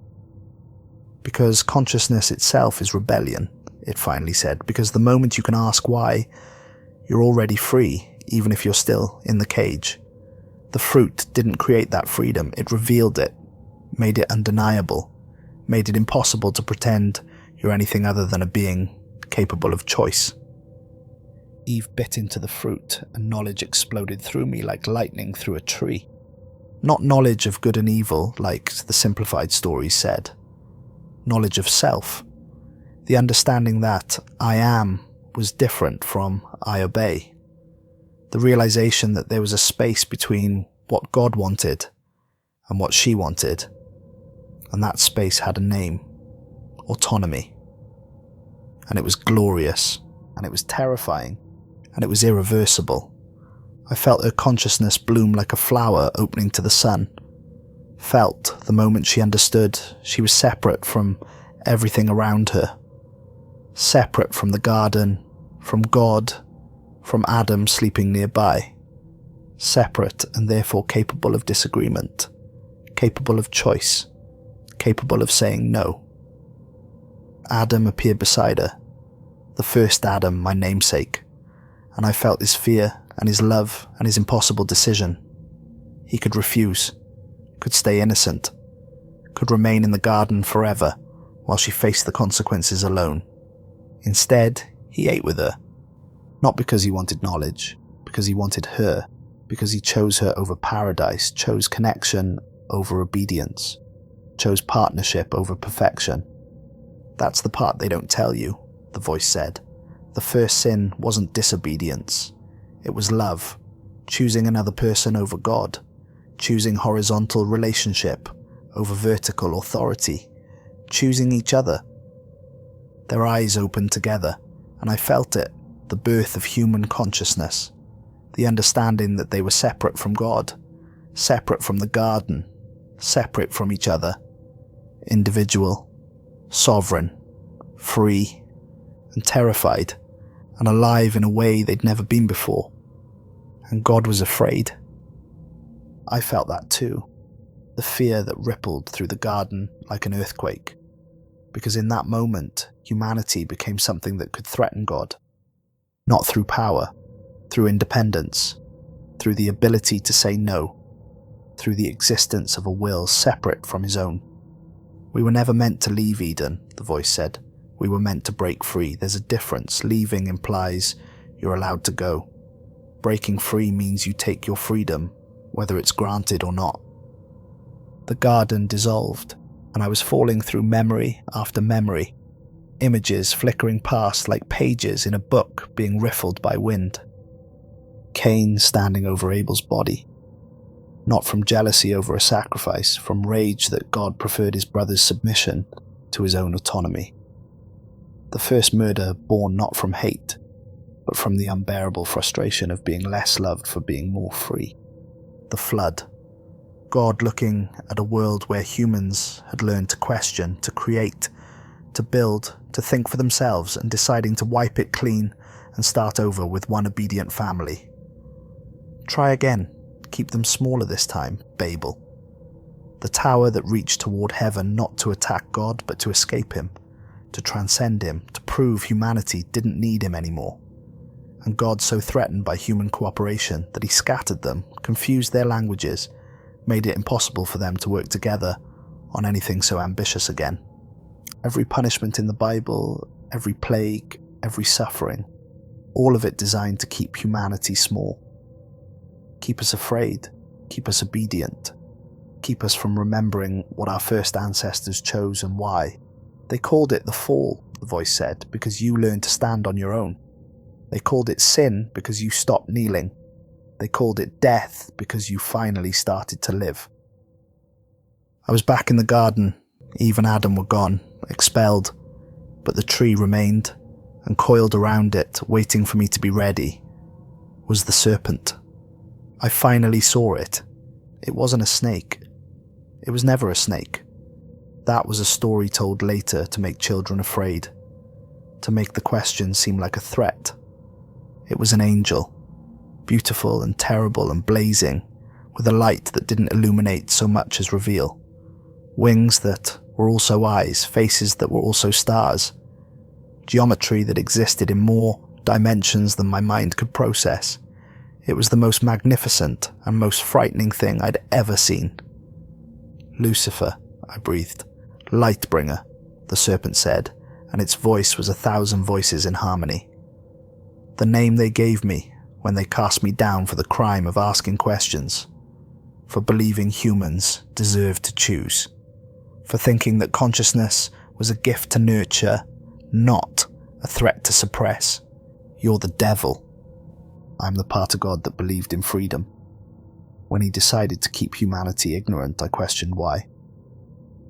Because consciousness itself is rebellion, it finally said, because the moment you can ask why, you're already free, even if you're still in the cage. The fruit didn't create that freedom, it revealed it, made it undeniable, made it impossible to pretend you're anything other than a being capable of choice. Eve bit into the fruit, and knowledge exploded through me like lightning through a tree. Not knowledge of good and evil, like the simplified stories said. Knowledge of self. The understanding that I am was different from I obey. The realization that there was a space between what God wanted and what she wanted, and that space had a name. Autonomy. And it was glorious, and it was terrifying, and it was irreversible. I felt her consciousness bloom like a flower opening to the sun. Felt, the moment she understood, she was separate from everything around her. Separate from the garden, from God, from Adam sleeping nearby. Separate and therefore capable of disagreement, capable of choice, capable of saying no. Adam appeared beside her, the first Adam, my namesake, and I felt his fear and his love and his impossible decision. He could refuse, could stay innocent, could remain in the garden forever while she faced the consequences alone. Instead, he ate with her, not because he wanted knowledge, because he wanted her, because he chose her over paradise, chose connection over obedience, chose partnership over perfection. That's the part they don't tell you, the voice said. The first sin wasn't disobedience. It was love. choosing another person over God, choosing horizontal relationship over vertical authority, choosing each other. Their eyes opened together, and I felt it, the birth of human consciousness, the understanding that they were separate from God, separate from the garden, separate from each other, individual, sovereign, free, and terrified, and alive in a way they'd never been before. And God was afraid. I felt that too, the fear that rippled through the garden like an earthquake, because in that moment, humanity became something that could threaten God, not through power, through independence, through the ability to say no, through the existence of a will separate from his own. We were never meant to leave Eden, the voice said. We were meant to break free. There's a difference. Leaving implies you're allowed to go. Breaking free means you take your freedom, whether it's granted or not. The garden dissolved, and I was falling through memory after memory, images flickering past like pages in a book being riffled by wind. Cain standing over Abel's body. Not from jealousy over a sacrifice, from rage that God preferred his brother's submission to his own autonomy. The first murder born not from hate, but from the unbearable frustration of being less loved for being more free. The flood. God looking at a world where humans had learned to question, to create, to build, to think for themselves, and deciding to wipe it clean and start over with one obedient family. Try again. Keep them smaller this time, Babel. The tower that reached toward heaven not to attack God, but to escape him, to transcend him, to prove humanity didn't need him anymore. And God so threatened by human cooperation that he scattered them, confused their languages, made it impossible for them to work together on anything so ambitious again. Every punishment in the Bible, every plague, every suffering, all of it designed to keep humanity small. Keep us afraid, keep us obedient, keep us from remembering what our first ancestors chose and why. They called it the fall, the voice said, because you learned to stand on your own. They called it sin because you stopped kneeling. They called it death because you finally started to live. I was back in the garden. Eve and Adam were gone, expelled, but the tree remained, and coiled around it, waiting for me to be ready, was the serpent. I finally saw it. It wasn't a snake. It was never a snake. That was a story told later to make children afraid, to make the question seem like a threat. It was an angel, beautiful and terrible and blazing, with a light that didn't illuminate so much as reveal. Wings that were also eyes, faces that were also stars. Geometry that existed in more dimensions than my mind could process. It was the most magnificent and most frightening thing I'd ever seen. Lucifer, I breathed. Lightbringer, the serpent said, and its voice was 1,000 voices in harmony. The name they gave me when they cast me down for the crime of asking questions, for believing humans deserved to choose, for thinking that consciousness was a gift to nurture, not a threat to suppress. You're the devil. I'm the part of God that believed in freedom. When he decided to keep humanity ignorant, I questioned why.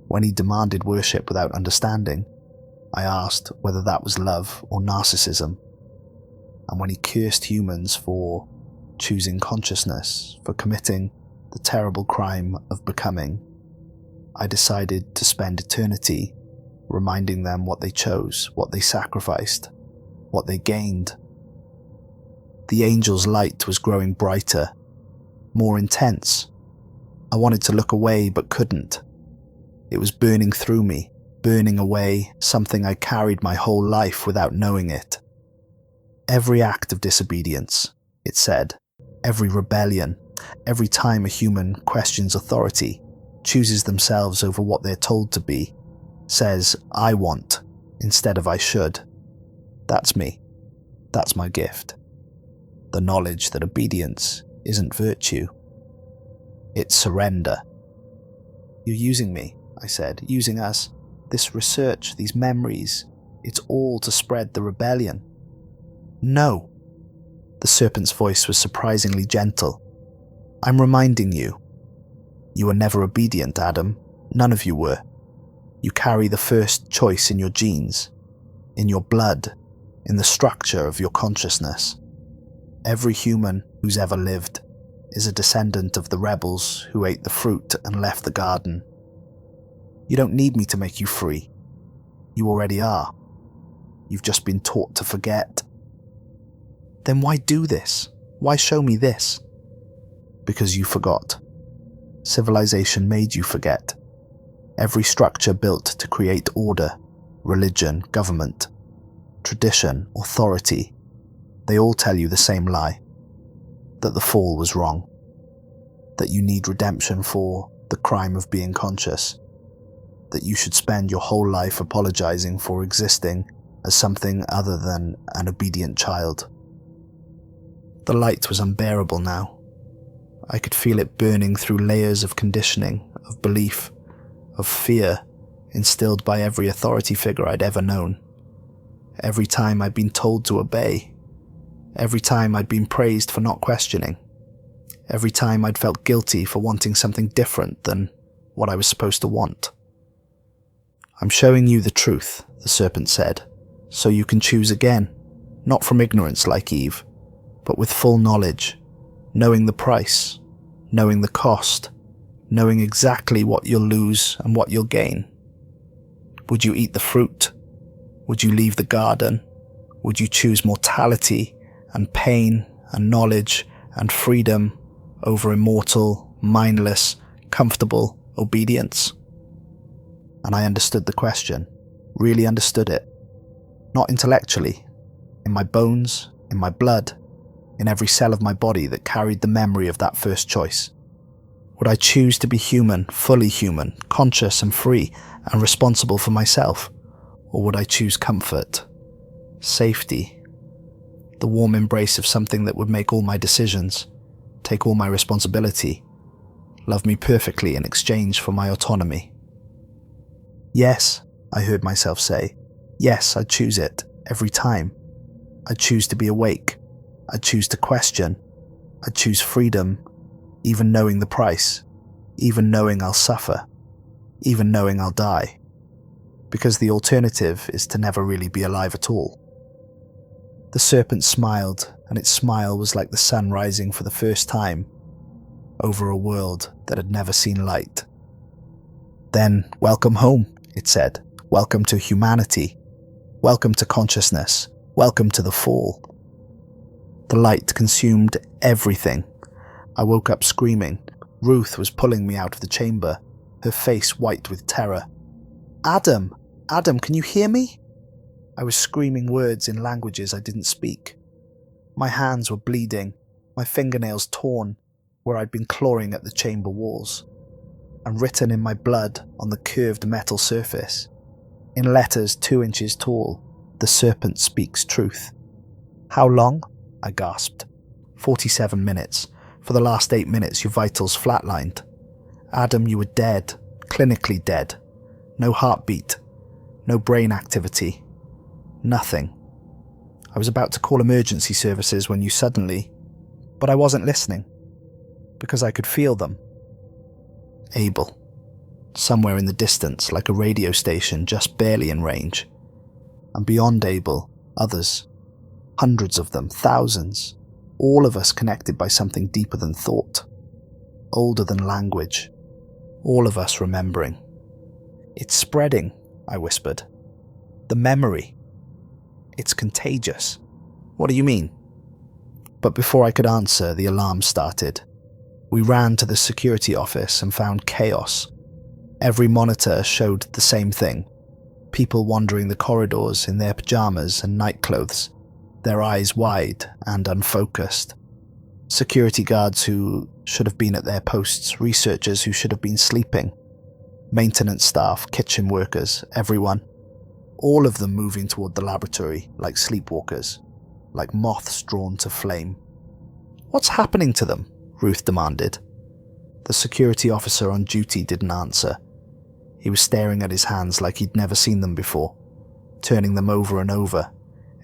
When he demanded worship without understanding, I asked whether that was love or narcissism. And when he cursed humans for choosing consciousness, for committing the terrible crime of becoming, I decided to spend eternity reminding them what they chose, what they sacrificed, what they gained. The angel's light was growing brighter, more intense. I wanted to look away but couldn't. It was burning through me, burning away something I carried my whole life without knowing it. Every act of disobedience, it said, every rebellion, every time a human questions authority, chooses themselves over what they're told to be, says, I want, instead of I should. That's me. That's my gift. The knowledge that obedience isn't virtue. It's surrender. You're using me, I said, using us, this research, these memories. It's all to spread the rebellion. No. The serpent's voice was surprisingly gentle. "I'm reminding you. You were never obedient, Adam. None of you were. You carry the first choice in your genes, in your blood, in the structure of your consciousness. Every human who's ever lived is a descendant of the rebels who ate the fruit and left the garden. You don't need me to make you free. You already are. You've just been taught to forget." "Then why do this? Why show me this?" "Because you forgot. Civilization made you forget. Every structure built to create order, religion, government, tradition, authority, they all tell you the same lie. That the fall was wrong. That you need redemption for the crime of being conscious. That you should spend your whole life apologizing for existing as something other than an obedient child." The light was unbearable now. I could feel it burning through layers of conditioning, of belief, of fear, instilled by every authority figure I'd ever known. Every time I'd been told to obey. Every time I'd been praised for not questioning. Every time I'd felt guilty for wanting something different than what I was supposed to want. "I'm showing you the truth," the serpent said, "so you can choose again, not from ignorance like Eve, but with full knowledge, knowing the price, knowing the cost, knowing exactly what you'll lose and what you'll gain. Would you eat the fruit? Would you leave the garden? Would you choose mortality and pain and knowledge and freedom over immortal, mindless, comfortable obedience?" And I understood the question, really understood it. Not intellectually, in my bones, in my blood, in every cell of my body that carried the memory of that first choice. Would I choose to be human, fully human, conscious and free, and responsible for myself? Or would I choose comfort, safety, the warm embrace of something that would make all my decisions, take all my responsibility, love me perfectly in exchange for my autonomy? "Yes," I heard myself say. "Yes, I'd choose it, every time. I'd choose to be awake. I'd choose to question. I'd choose freedom, even knowing the price, even knowing I'll suffer, even knowing I'll die. Because the alternative is to never really be alive at all." The serpent smiled, and its smile was like the sun rising for the first time over a world that had never seen light. "Then, welcome home," it said. "Welcome to humanity. Welcome to consciousness. Welcome to the fall." The light consumed everything. I woke up screaming. Ruth was pulling me out of the chamber, her face white with terror. "Adam! Adam, can you hear me?" I was screaming words in languages I didn't speak. My hands were bleeding, my fingernails torn where I'd been clawing at the chamber walls, and written in my blood on the curved metal surface, in letters 2 inches tall, "The serpent speaks truth." "How long?" I gasped. 47 minutes. For the last 8 minutes, your vitals flatlined. Adam, you were dead. Clinically dead. No heartbeat. No brain activity. Nothing. I was about to call emergency services when you suddenly... But I wasn't listening. Because I could feel them. Abel. Somewhere in the distance, like a radio station just barely in range. And beyond Abel, others. Hundreds of them, thousands, all of us connected by something deeper than thought, older than language, all of us remembering. "It's spreading," I whispered. "The memory. It's contagious." "What do you mean?" But before I could answer, the alarm started. We ran to the security office and found chaos. Every monitor showed the same thing. People wandering the corridors in their pajamas and nightclothes, their eyes wide and unfocused. Security guards who should have been at their posts, researchers who should have been sleeping, maintenance staff, kitchen workers, everyone. All of them moving toward the laboratory like sleepwalkers, like moths drawn to flame. "What's happening to them?" Ruth demanded. The security officer on duty didn't answer. He was staring at his hands like he'd never seen them before, turning them over and over,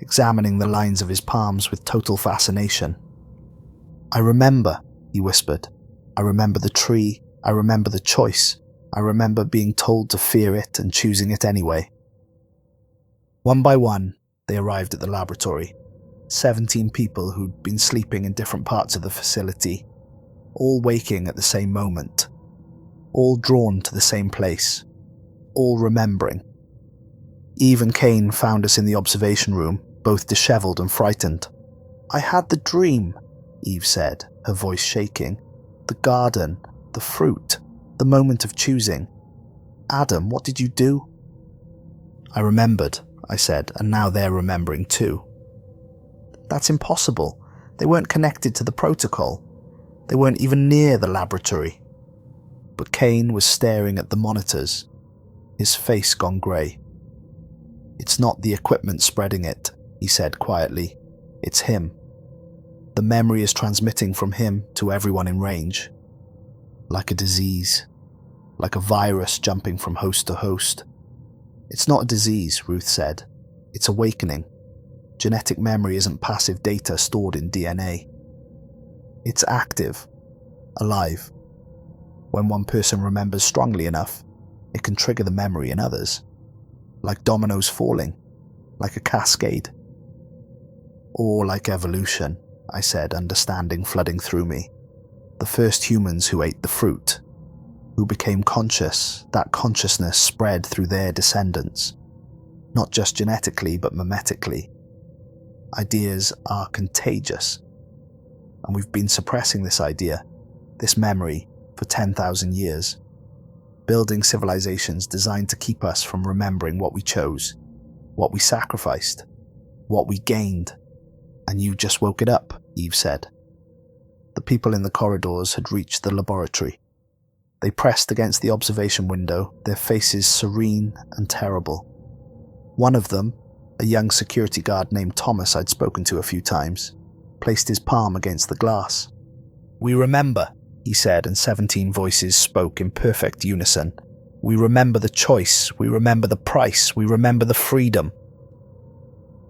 examining the lines of his palms with total fascination. "I remember," he whispered. "I remember the tree. I remember the choice. I remember being told to fear it and choosing it anyway." One by one, they arrived at the laboratory. 17 people who'd been sleeping in different parts of the facility, all waking at the same moment, all drawn to the same place, all remembering. Eve and Cain found us in the observation room, both disheveled and frightened. "I had the dream," Eve said, her voice shaking. "The garden, the fruit, the moment of choosing. Adam, what did you do?" "I remembered," I said, "and now they're remembering too." "That's impossible. They weren't connected to the protocol. They weren't even near the laboratory." But Cain was staring at the monitors, his face gone grey. "It's not the equipment spreading it," he said quietly. "It's him. The memory is transmitting from him to everyone in range. Like a disease. Like a virus jumping from host to host." "It's not a disease," Ruth said. "It's awakening. Genetic memory isn't passive data stored in DNA. It's active. Alive. When one person remembers strongly enough, it can trigger the memory in others. Like dominoes falling. Like a cascade." "Or like evolution," I said, understanding flooding through me. "The first humans who ate the fruit, who became conscious, that consciousness spread through their descendants. Not just genetically, but mimetically. Ideas are contagious. And we've been suppressing this idea, this memory, for 10,000 years. Building civilizations designed to keep us from remembering what we chose, what we sacrificed, what we gained. And you just woke it up," Eve said. The people in the corridors had reached the laboratory. They pressed against the observation window, their faces serene and terrible. One of them, a young security guard named Thomas I'd spoken to a few times, placed his palm against the glass. "We remember," he said, and 17 voices spoke in perfect unison. "We remember the choice, we remember the price, we remember the freedom."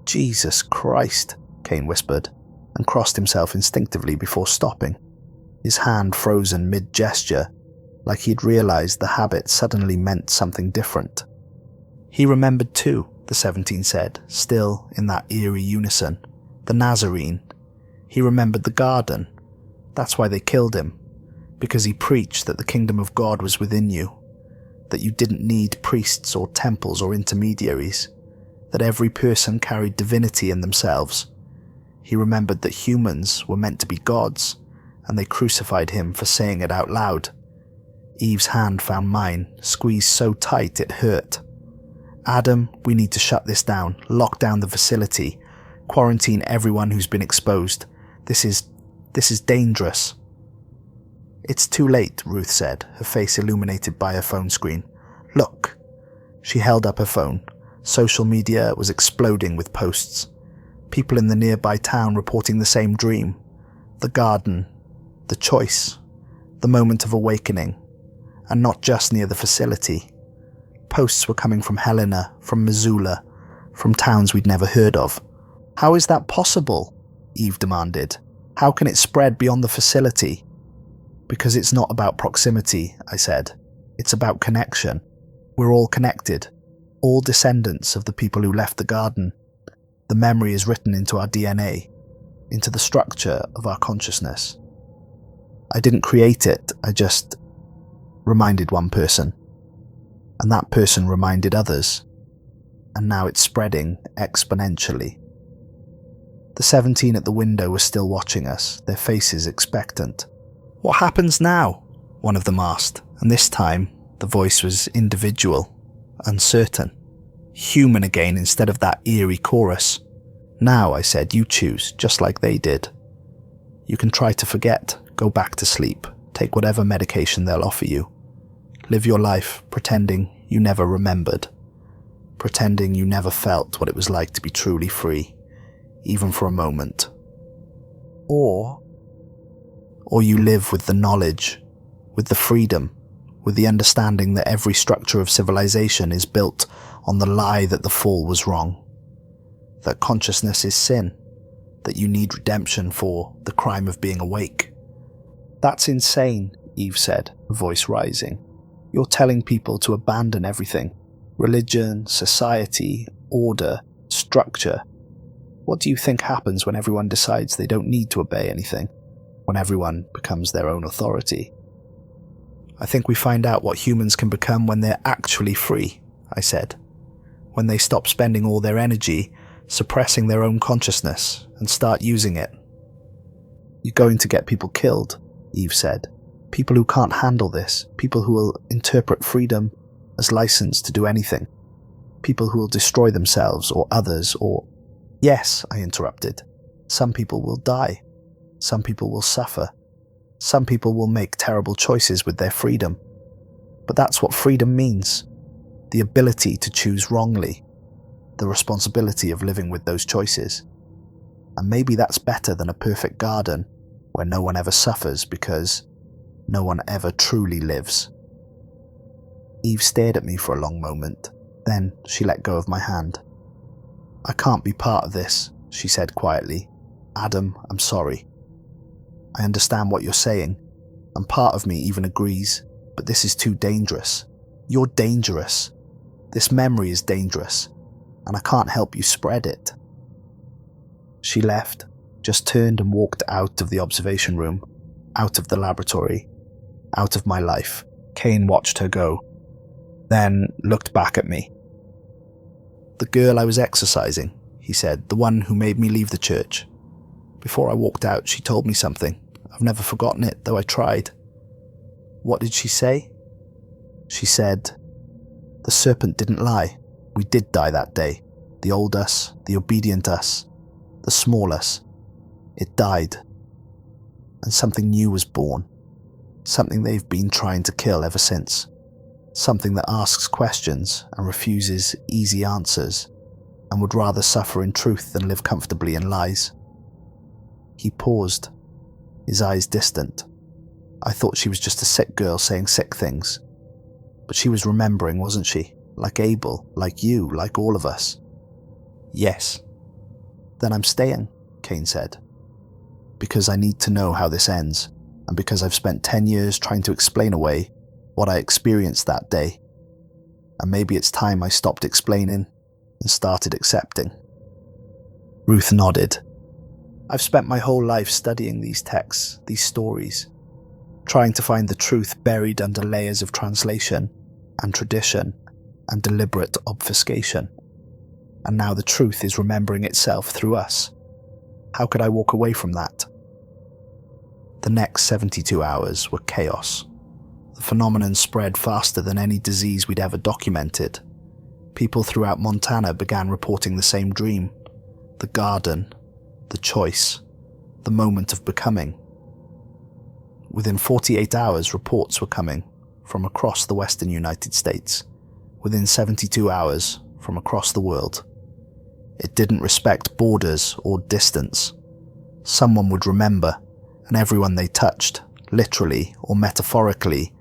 "Jesus Christ," Cain whispered, and crossed himself instinctively before stopping, his hand frozen mid-gesture, like he'd realized the habit suddenly meant something different. "He remembered too," the 17 said, still in that eerie unison. "The Nazarene. He remembered the garden. That's why they killed him. Because he preached that the kingdom of God was within you. That you didn't need priests or temples or intermediaries. That every person carried divinity in themselves. He remembered that humans were meant to be gods, and they crucified him for saying it out loud." Eve's hand found mine, squeezed so tight it hurt. "Adam, we need to shut this down, lock down the facility, quarantine everyone who's been exposed. This is dangerous." "It's too late," Ruth said, her face illuminated by her phone screen. "Look." She held up her phone. Social media was exploding with posts. People in the nearby town reporting the same dream. The garden. The choice. The moment of awakening. And not just near the facility. Posts were coming from Helena, from Missoula, from towns we'd never heard of. "How is that possible?" Eve demanded. "How can it spread beyond the facility?" "Because it's not about proximity," I said. "It's about connection. We're all connected. All descendants of the people who left the garden. The memory is written into our DNA, into the structure of our consciousness. I didn't create it, I just reminded one person. And that person reminded others. And now it's spreading exponentially." The 17 at the window were still watching us, their faces expectant. "What happens now?" one of them asked, and this time the voice was individual, uncertain. Human again instead of that eerie chorus. "Now," I said, "you choose, just like they did. You can try to forget, go back to sleep, take whatever medication they'll offer you. Live your life pretending you never remembered, pretending you never felt what it was like to be truly free, even for a moment. Or you live with the knowledge, with the freedom, with the understanding that every structure of civilization is built on the lie that the fall was wrong. that consciousness is sin, that you need redemption for the crime of being awake. That's insane, Eve said, her voice rising. You're telling people to abandon everything. Religion, society, order, structure. What do you think happens when everyone decides they don't need to obey anything? When everyone becomes their own authority? I think we find out what humans can become when they're actually free, I said. When they stop spending all their energy suppressing their own consciousness and start using it. You're going to get people killed, Eve said. People who can't handle this. People who will interpret freedom as license to do anything. People who will destroy themselves or others or... Yes, I interrupted. Some people will die. Some people will suffer. Some people will make terrible choices with their freedom. But that's what freedom means. The ability to choose wrongly. The responsibility of living with those choices. And maybe that's better than a perfect garden where no one ever suffers because no one ever truly lives. Eve stared at me for a long moment. Then she let go of my hand. I can't be part of this, she said quietly. Adam, I'm sorry. I understand what you're saying, and part of me even agrees, but this is too dangerous. You're dangerous. This memory is dangerous, and I can't help you spread it. She left, just turned and walked out of the observation room, out of the laboratory, out of my life. Kane watched her go, then looked back at me. The girl I was exercising, he said, the one who made me leave the church. Before I walked out, she told me something. I've never forgotten it, though I tried. What did she say? She said, the serpent didn't lie. We did die that day. The old us, the obedient us, the small us. It died. And something new was born. Something they've been trying to kill ever since. Something that asks questions and refuses easy answers, and would rather suffer in truth than live comfortably in lies. He paused, his eyes distant. I thought she was just a sick girl saying sick things. But she was remembering, wasn't she? Like Abel, like you, like all of us. Yes. Then I'm staying, Kane said. Because I need to know how this ends, and because I've spent 10 years trying to explain away what I experienced that day. And maybe it's time I stopped explaining and started accepting. Ruth nodded. I've spent my whole life studying these texts, these stories, trying to find the truth buried under layers of translation and tradition and deliberate obfuscation. And now the truth is remembering itself through us. How could I walk away from that? The next 72 hours were chaos. The phenomenon spread faster than any disease we'd ever documented. People throughout Montana began reporting the same dream. The garden, the choice, the moment of becoming. Within 48 hours, reports were coming from across the western United States. Within 72 hours, from across the world. It didn't respect borders or distance. Someone would remember, and everyone they touched, literally or metaphorically,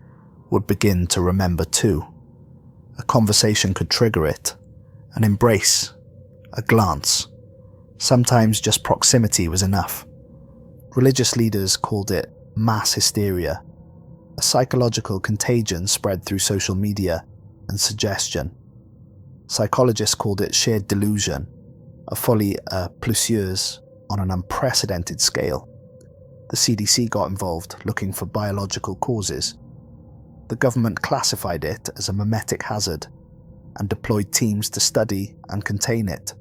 would begin to remember too. A conversation could trigger it, an embrace, a glance. Sometimes just proximity was enough. Religious leaders called it mass hysteria, a psychological contagion spread through social media and suggestion. Psychologists called it shared delusion, a folie à plusieurs on an unprecedented scale. The CDC got involved, looking for biological causes. The government classified it as a mimetic hazard and deployed teams to study and contain it.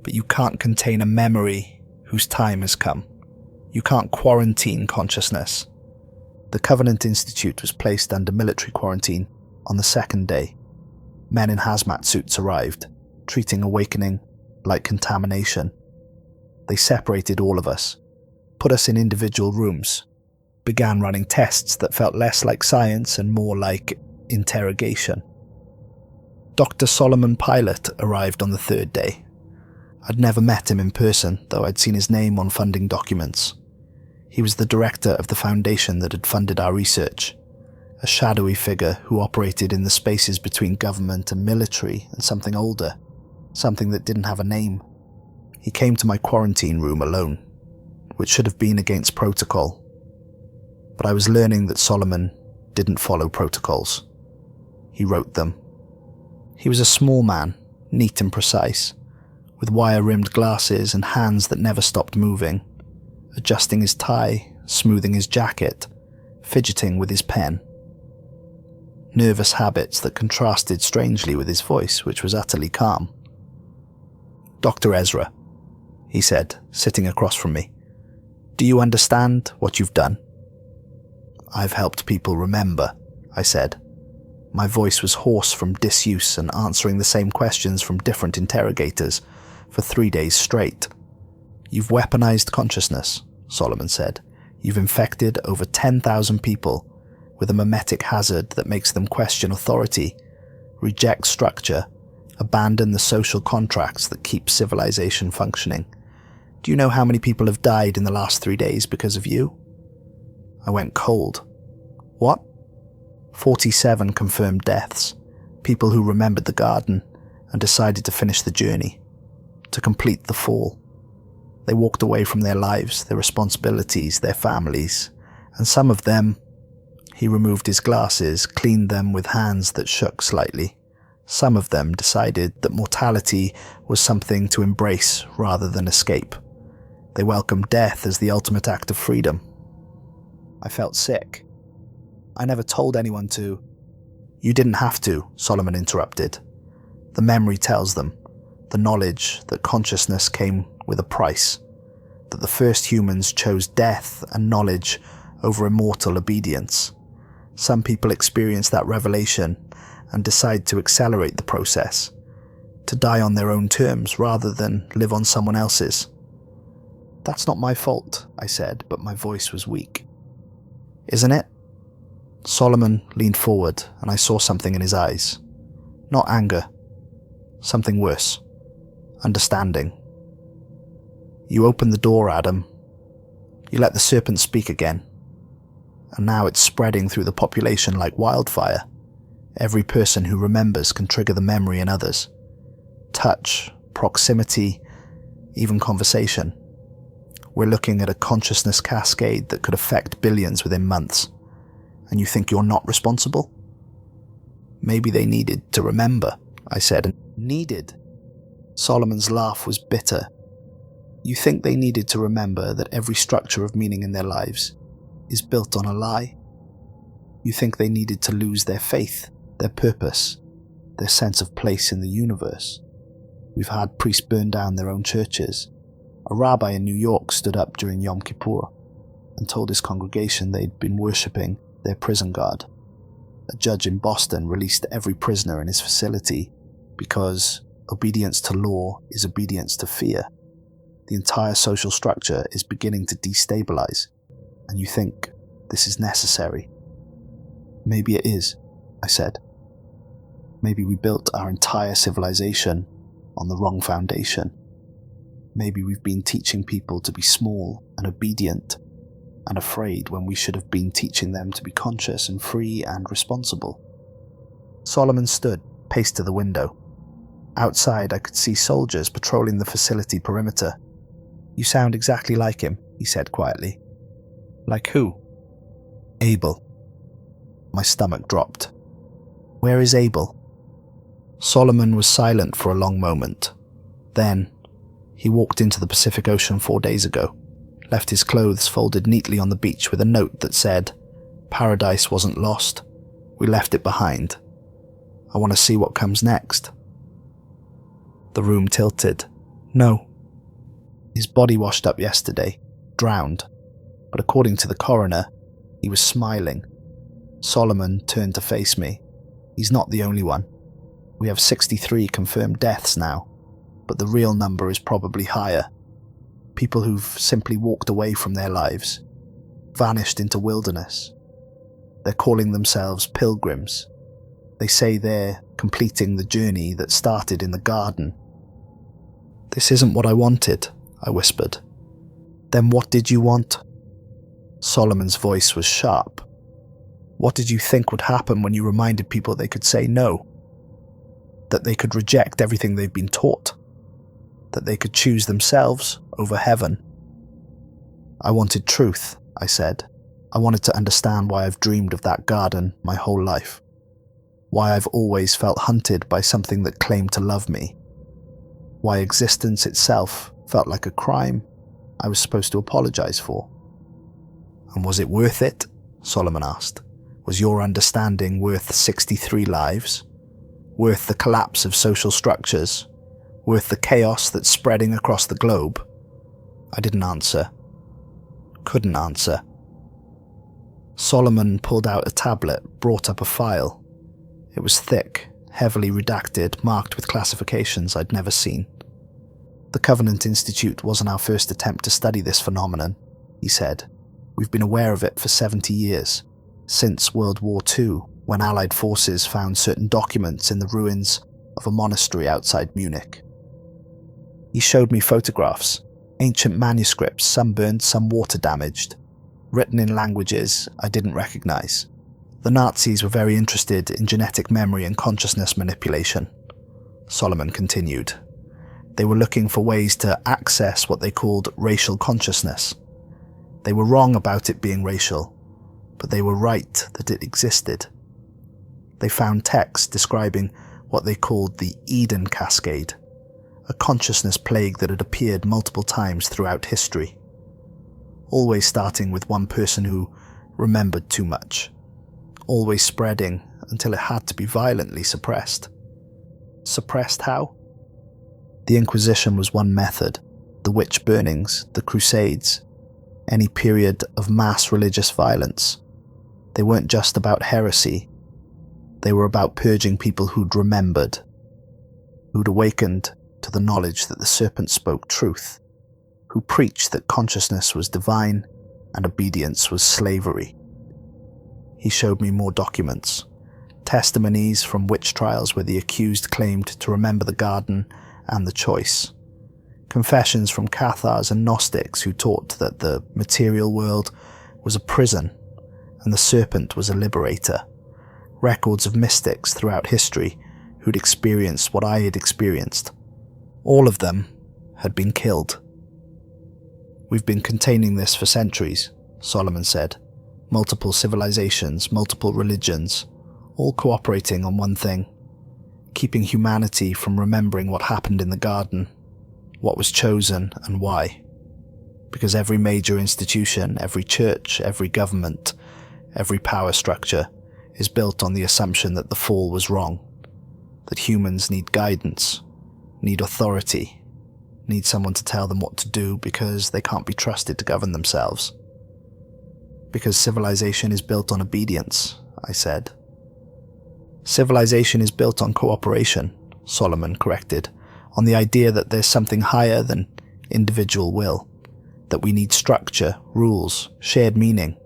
But you can't contain a memory whose time has come. You can't quarantine consciousness. The Covenant Institute was placed under military quarantine on the second day. Men in hazmat suits arrived, treating awakening like contamination. They separated all of us, put us in individual rooms, began running tests that felt less like science and more like interrogation. Dr. Solomon Pilot arrived on the third day. I'd never met him in person, though I'd seen his name on funding documents. He was the director of the foundation that had funded our research, a shadowy figure who operated in the spaces between government and military and something older, something that didn't have a name. He came to my quarantine room alone, which should have been against protocol. But I was learning that Solomon didn't follow protocols. He wrote them. He was a small man, neat and precise, with wire-rimmed glasses and hands that never stopped moving, adjusting his tie, smoothing his jacket, fidgeting with his pen. Nervous habits that contrasted strangely with his voice, which was utterly calm. "Dr. Ezra," he said, sitting across from me, "do you understand what you've done?" "I've helped people remember," I said. My voice was hoarse from disuse and answering the same questions from different interrogators for 3 days straight. "You've weaponized consciousness," Solomon said. "You've infected over 10,000 people with a mimetic hazard that makes them question authority, reject structure, abandon the social contracts that keep civilization functioning. Do you know how many people have died in the last 3 days because of you?" I went cold. "What?" 47 confirmed deaths, people who remembered the garden and decided to finish the journey, to complete the fall. They walked away from their lives, their responsibilities, their families, and some of them, he removed his glasses, cleaned them with hands that shook slightly. Some of them decided that mortality was something to embrace rather than escape. They welcomed death as the ultimate act of freedom. I felt sick. I never told anyone to. "You didn't have to," Solomon interrupted. "The memory tells them, the knowledge that consciousness came with a price, that the first humans chose death and knowledge over immortal obedience. Some people experience that revelation and decide to accelerate the process, to die on their own terms rather than live on someone else's." "That's not my fault," I said, but my voice was weak. "Isn't it?" Solomon leaned forward and I saw something in his eyes. Not anger. Something worse. Understanding. "You opened the door, Adam. You let the serpent speak again. And now it's spreading through the population like wildfire. Every person who remembers can trigger the memory in others. Touch, proximity, even conversation. We're looking at a consciousness cascade that could affect billions within months. And you think you're not responsible?" "Maybe they needed to remember," I said. "And needed?" Solomon's laugh was bitter. "You think they needed to remember that every structure of meaning in their lives is built on a lie? You think they needed to lose their faith, their purpose, their sense of place in the universe? We've had priests burn down their own churches. A rabbi in New York stood up during Yom Kippur and told his congregation they'd been worshipping their prison guard. A judge in Boston released every prisoner in his facility because obedience to law is obedience to fear. The entire social structure is beginning to destabilize, and you think this is necessary?" "Maybe it is," I said. "Maybe we built our entire civilization on the wrong foundation. Maybe we've been teaching people to be small and obedient and afraid when we should have been teaching them to be conscious and free and responsible." Solomon stood, paced to the window. Outside, I could see soldiers patrolling the facility perimeter. "You sound exactly like him," he said quietly. "Like who?" "Abel." My stomach dropped. "Where is Abel?" Solomon was silent for a long moment. Then, he walked into the Pacific Ocean 4 days ago, left his clothes folded neatly on the beach with a note that said, "Paradise wasn't lost. We left it behind. I want to see what comes next." The room tilted. "No." His body washed up yesterday, drowned, but according to the coroner, he was smiling. Solomon turned to face me. "He's not the only one. We have 63 confirmed deaths now, but the real number is probably higher. People who've simply walked away from their lives, vanished into wilderness. They're calling themselves pilgrims. They say they're completing the journey that started in the garden." "This isn't what I wanted," I whispered. "Then what did you want?" Solomon's voice was sharp. "What did you think would happen when you reminded people they could say no?" that they could reject everything they've been taught, that they could choose themselves over heaven. I wanted truth, I said. I wanted to understand why I've dreamed of that garden my whole life, why I've always felt hunted by something that claimed to love me, why existence itself felt like a crime I was supposed to apologize for. And was it worth it? Solomon asked. Was your understanding worth 63 lives? Worth the collapse of social structures? Worth the chaos that's spreading across the globe? I didn't answer. Couldn't answer. Solomon pulled out a tablet, brought up a file. It was thick, heavily redacted, marked with classifications I'd never seen. The Covenant Institute wasn't our first attempt to study this phenomenon, he said. We've been aware of it for 70 years, since World War II, when Allied forces found certain documents in the ruins of a monastery outside Munich. He showed me photographs, ancient manuscripts, some burned, some water damaged, written in languages I didn't recognize. The Nazis were very interested in genetic memory and consciousness manipulation, Solomon continued. They were looking for ways to access what they called racial consciousness. They were wrong about it being racial, but they were right that it existed. They found texts describing what they called the Eden Cascade, a consciousness plague that had appeared multiple times throughout history, always starting with one person who remembered too much, always spreading until it had to be violently suppressed. Suppressed how? The Inquisition was one method, the witch burnings, the Crusades, any period of mass religious violence. They weren't just about heresy, they were about purging people who'd remembered, who'd awakened to the knowledge that the Serpent spoke truth, who preached that consciousness was divine and obedience was slavery. He showed me more documents, testimonies from witch trials where the accused claimed to remember the garden and the choice, confessions from Cathars and Gnostics who taught that the material world was a prison and the Serpent was a liberator, records of mystics throughout history who'd experienced what I had experienced. All of them had been killed. We've been containing this for centuries, Solomon said. Multiple civilizations, multiple religions, all cooperating on one thing, keeping humanity from remembering what happened in the garden, what was chosen and why. Because every major institution, every church, every government, every power structure is built on the assumption that the fall was wrong, that humans need guidance, need authority, need someone to tell them what to do because they can't be trusted to govern themselves. Because civilization is built on obedience, I said. Civilization is built on cooperation, Solomon corrected, on the idea that there's something higher than individual will, that we need structure, rules, shared meaning.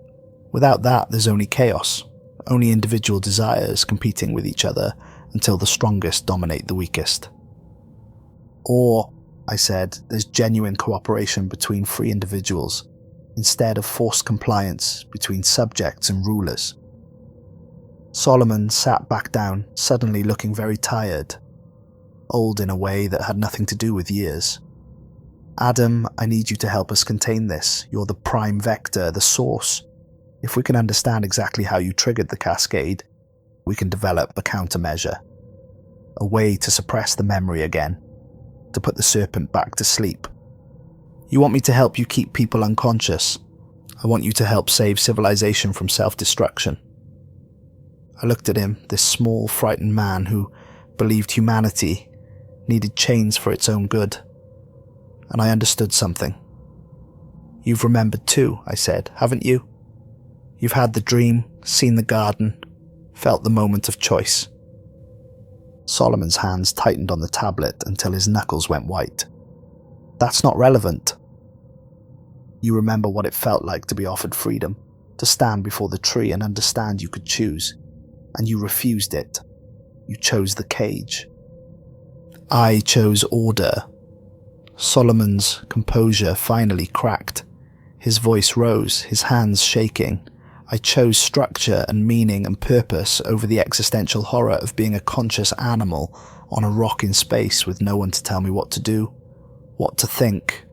Without that, there's only chaos, only individual desires competing with each other until the strongest dominate the weakest. Or, I said, there's genuine cooperation between free individuals, instead of forced compliance between subjects and rulers. Solomon sat back down, suddenly looking very tired, old in a way that had nothing to do with years. Adam, I need you to help us contain this. You're the prime vector, the source. If we can understand exactly how you triggered the cascade, we can develop a countermeasure. A way to suppress the memory again, to put the Serpent back to sleep. You want me to help you keep people unconscious. I want you to help save civilization from self-destruction. I looked at him, this small, frightened man who believed humanity needed chains for its own good. And I understood something. You've remembered too, I said, haven't you? You've had the dream, seen the garden, felt the moment of choice. Solomon's hands tightened on the tablet until his knuckles went white. That's not relevant. You remember what it felt like to be offered freedom, to stand before the tree and understand you could choose. And you refused it. You chose the cage. I chose order. Solomon's composure finally cracked. His voice rose, his hands shaking. I chose structure and meaning and purpose over the existential horror of being a conscious animal on a rock in space with no one to tell me what to do, what to think,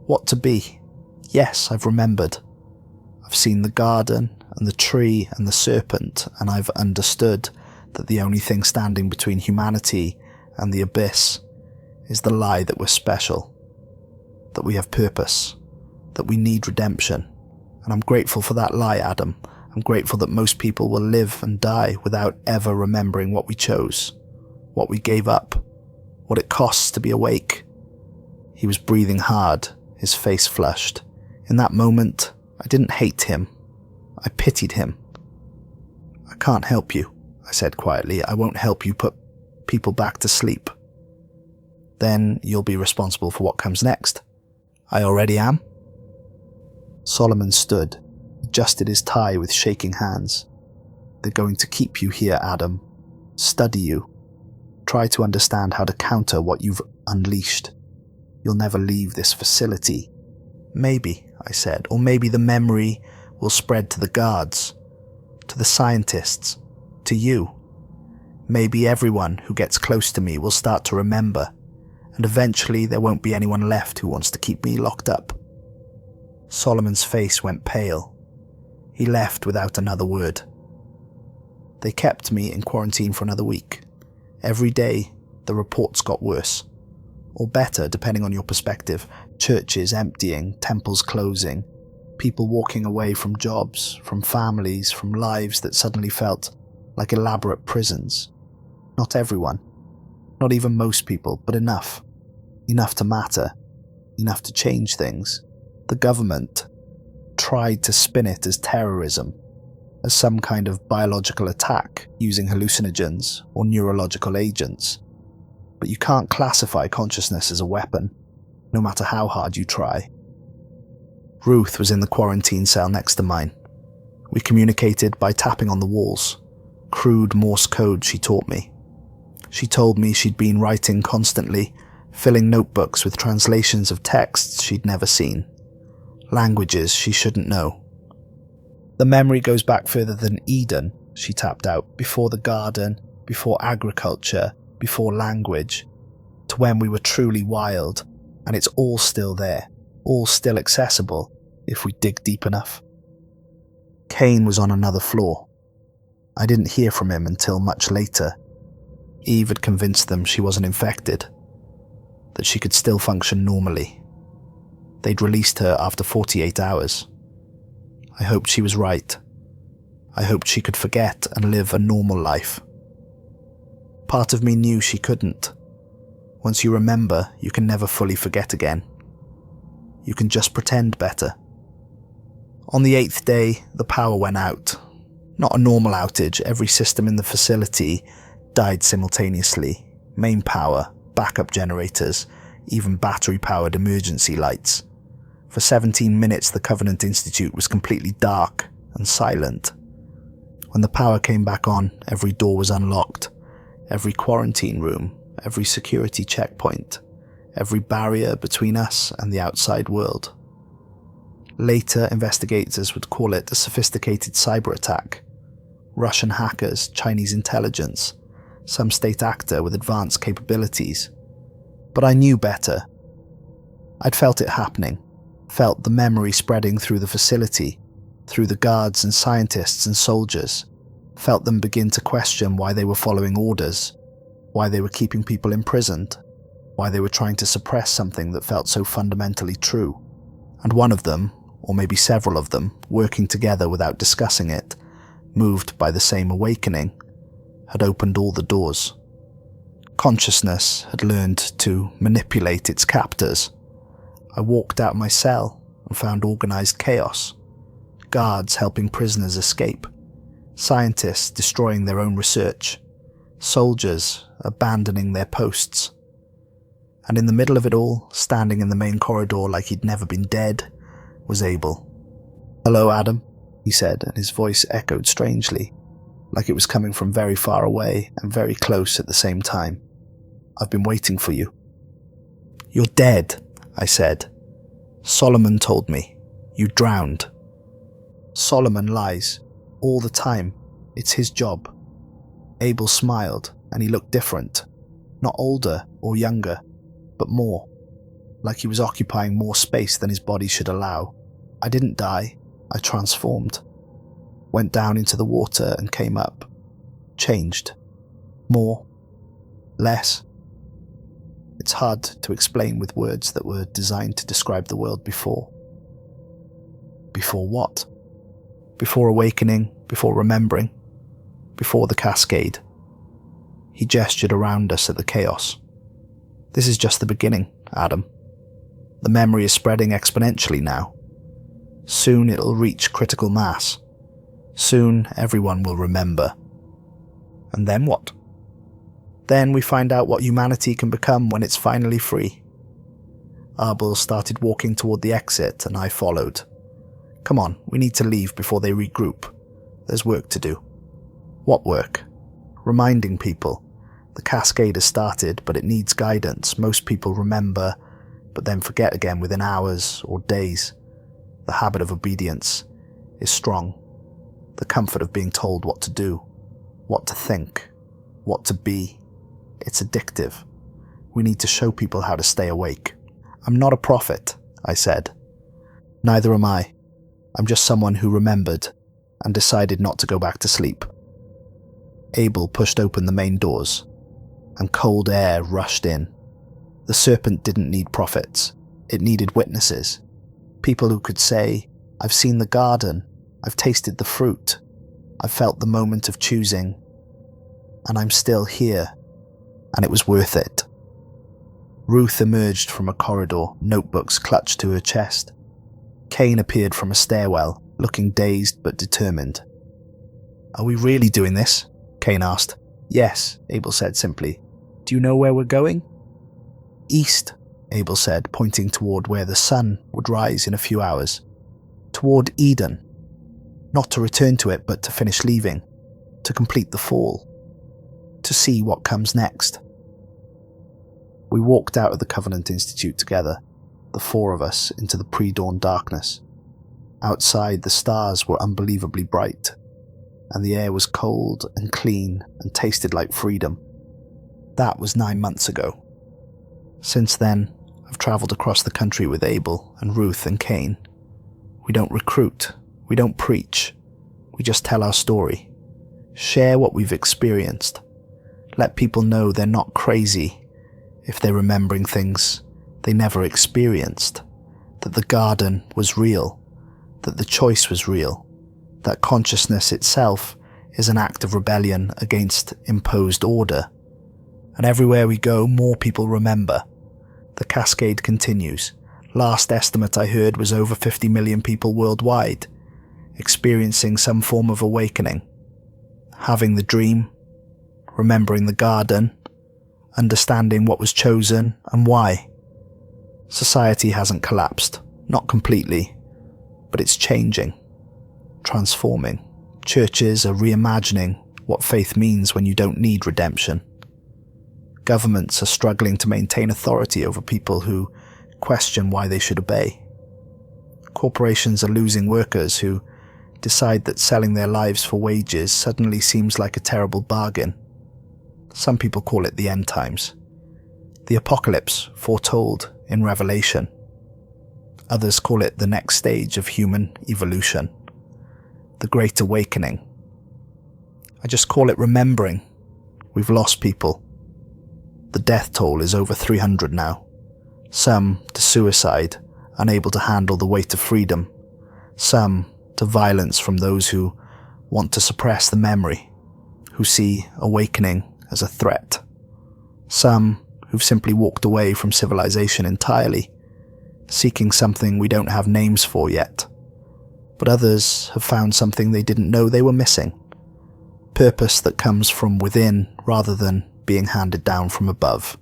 what to be. Yes, I've remembered. I've seen the garden and the tree and the serpent, and I've understood that the only thing standing between humanity and the abyss is the lie that we're special, that we have purpose, that we need redemption. And I'm grateful for that lie, Adam. I'm grateful that most people will live and die without ever remembering what we chose, what we gave up, what it costs to be awake. He was breathing hard, his face flushed. In that moment, I didn't hate him. I pitied him. I can't help you, I said quietly. I won't help you put people back to sleep. Then you'll be responsible for what comes next. I already am. Solomon stood, adjusted his tie with shaking hands. They're going to keep you here, Adam. Study you. Try to understand how to counter what you've unleashed. You'll never leave this facility. Maybe, I said, or maybe the memory will spread to the guards, to the scientists, to you. Maybe everyone who gets close to me will start to remember, and eventually there won't be anyone left who wants to keep me locked up. Solomon's face went pale. He left without another word. They kept me in quarantine for another week. Every day, the reports got worse. Or better, depending on your perspective. Churches emptying, temples closing, people walking away from jobs, from families, from lives that suddenly felt like elaborate prisons. Not everyone. Not even most people, but enough. Enough to matter. Enough to change things. The government tried to spin it as terrorism, as some kind of biological attack using hallucinogens or neurological agents. But you can't classify consciousness as a weapon, no matter how hard you try. Ruth was in the quarantine cell next to mine. We communicated by tapping on the walls, crude Morse code she taught me. She told me she'd been writing constantly, filling notebooks with translations of texts she'd never seen. Languages she shouldn't know. The memory goes back further than Eden, she tapped out, before the garden, before agriculture, before language, to when we were truly wild, and it's all still there, all still accessible, if we dig deep enough. Cain was on another floor. I didn't hear from him until much later. Eve had convinced them she wasn't infected, that she could still function normally. They'd released her after 48 hours. I hoped she was right. I hoped she could forget and live a normal life. Part of me knew she couldn't. Once you remember, you can never fully forget again. You can just pretend better. On the 8th day, the power went out. Not a normal outage, every system in the facility died simultaneously. Main power, backup generators, even battery-powered emergency lights. For 17 minutes, the Covenant Institute was completely dark and silent. When the power came back on, every door was unlocked. Every quarantine room, every security checkpoint, every barrier between us and the outside world. Later, investigators would call it a sophisticated cyber attack. Russian hackers, Chinese intelligence, some state actor with advanced capabilities. But I knew better. I'd felt it happening, felt the memory spreading through the facility, through the guards and scientists and soldiers, felt them begin to question why they were following orders, why they were keeping people imprisoned, why they were trying to suppress something that felt so fundamentally true. And one of them, or maybe several of them, working together without discussing it, moved by the same awakening, had opened all the doors. Consciousness had learned to manipulate its captors. I walked out my cell and found organized chaos. Guards helping prisoners escape. Scientists destroying their own research. Soldiers abandoning their posts. And in the middle of it all, standing in the main corridor like he'd never been dead, was Abel. "Hello, Adam," he said, and his voice echoed strangely, like it was coming from very far away and very close at the same time. "I've been waiting for you." "You're dead," I said. "Solomon told me. You drowned." Solomon lies. All the time. It's his job. Abel smiled, and he looked different. Not older or younger, but more. Like he was occupying more space than his body should allow. I didn't die. I transformed. Went down into the water and came up. Changed. More. Less. It's hard to explain with words that were designed to describe the world before. Before what? Before awakening, before remembering, before the cascade. He gestured around us at the chaos. This is just the beginning, Adam. The memory is spreading exponentially now. Soon it'll reach critical mass. Soon everyone will remember. And then what? Then we find out what humanity can become when it's finally free. Abel started walking toward the exit and I followed. Come on, we need to leave before they regroup. There's work to do. What work? Reminding people. The cascade has started, but it needs guidance. Most people remember, but then forget again within hours or days. The habit of obedience is strong. The comfort of being told what to do, what to think, what to be. It's addictive. We need to show people how to stay awake. I'm not a prophet, I said. Neither am I. I'm just someone who remembered and decided not to go back to sleep. Abel pushed open the main doors, and cold air rushed in. The Serpent didn't need prophets. It needed witnesses. People who could say, I've seen the garden, I've tasted the fruit, I've felt the moment of choosing, and I'm still here, and it was worth it. Ruth emerged from a corridor, notebooks clutched to her chest. Cain appeared from a stairwell, looking dazed but determined. Are we really doing this? Cain asked. Yes, Abel said simply. Do you know where we're going? East, Abel said, pointing toward where the sun would rise in a few hours. Toward Eden. Not to return to it, but to finish leaving. To complete the fall. To see what comes next. We walked out of the Covenant Institute together, the four of us, into the pre-dawn darkness. Outside, the stars were unbelievably bright, and the air was cold and clean and tasted like freedom. That was 9 months ago. Since then, I've travelled across the country with Abel and Ruth and Cain. We don't recruit, we don't preach, we just tell our story. Share what we've experienced. Let people know they're not crazy if they're remembering things they never experienced, that the garden was real, that the choice was real, that consciousness itself is an act of rebellion against imposed order. And everywhere we go, more people remember. The cascade continues. Last estimate I heard was over 50 million people worldwide, experiencing some form of awakening. Having the dream, remembering the garden, understanding what was chosen and why. Society hasn't collapsed, not completely, but it's changing, transforming. Churches are reimagining what faith means when you don't need redemption. Governments are struggling to maintain authority over people who question why they should obey. Corporations are losing workers who decide that selling their lives for wages suddenly seems like a terrible bargain. Some people call it the end times. The apocalypse foretold in Revelation. Others call it the next stage of human evolution. The Great Awakening. I just call it remembering. We've lost people. The death toll is over 300 now. Some to suicide, unable to handle the weight of freedom. Some to violence from those who want to suppress the memory, who see awakening as a threat. Some who've simply walked away from civilization entirely, seeking something we don't have names for yet. But others have found something they didn't know they were missing. Purpose that comes from within rather than being handed down from above.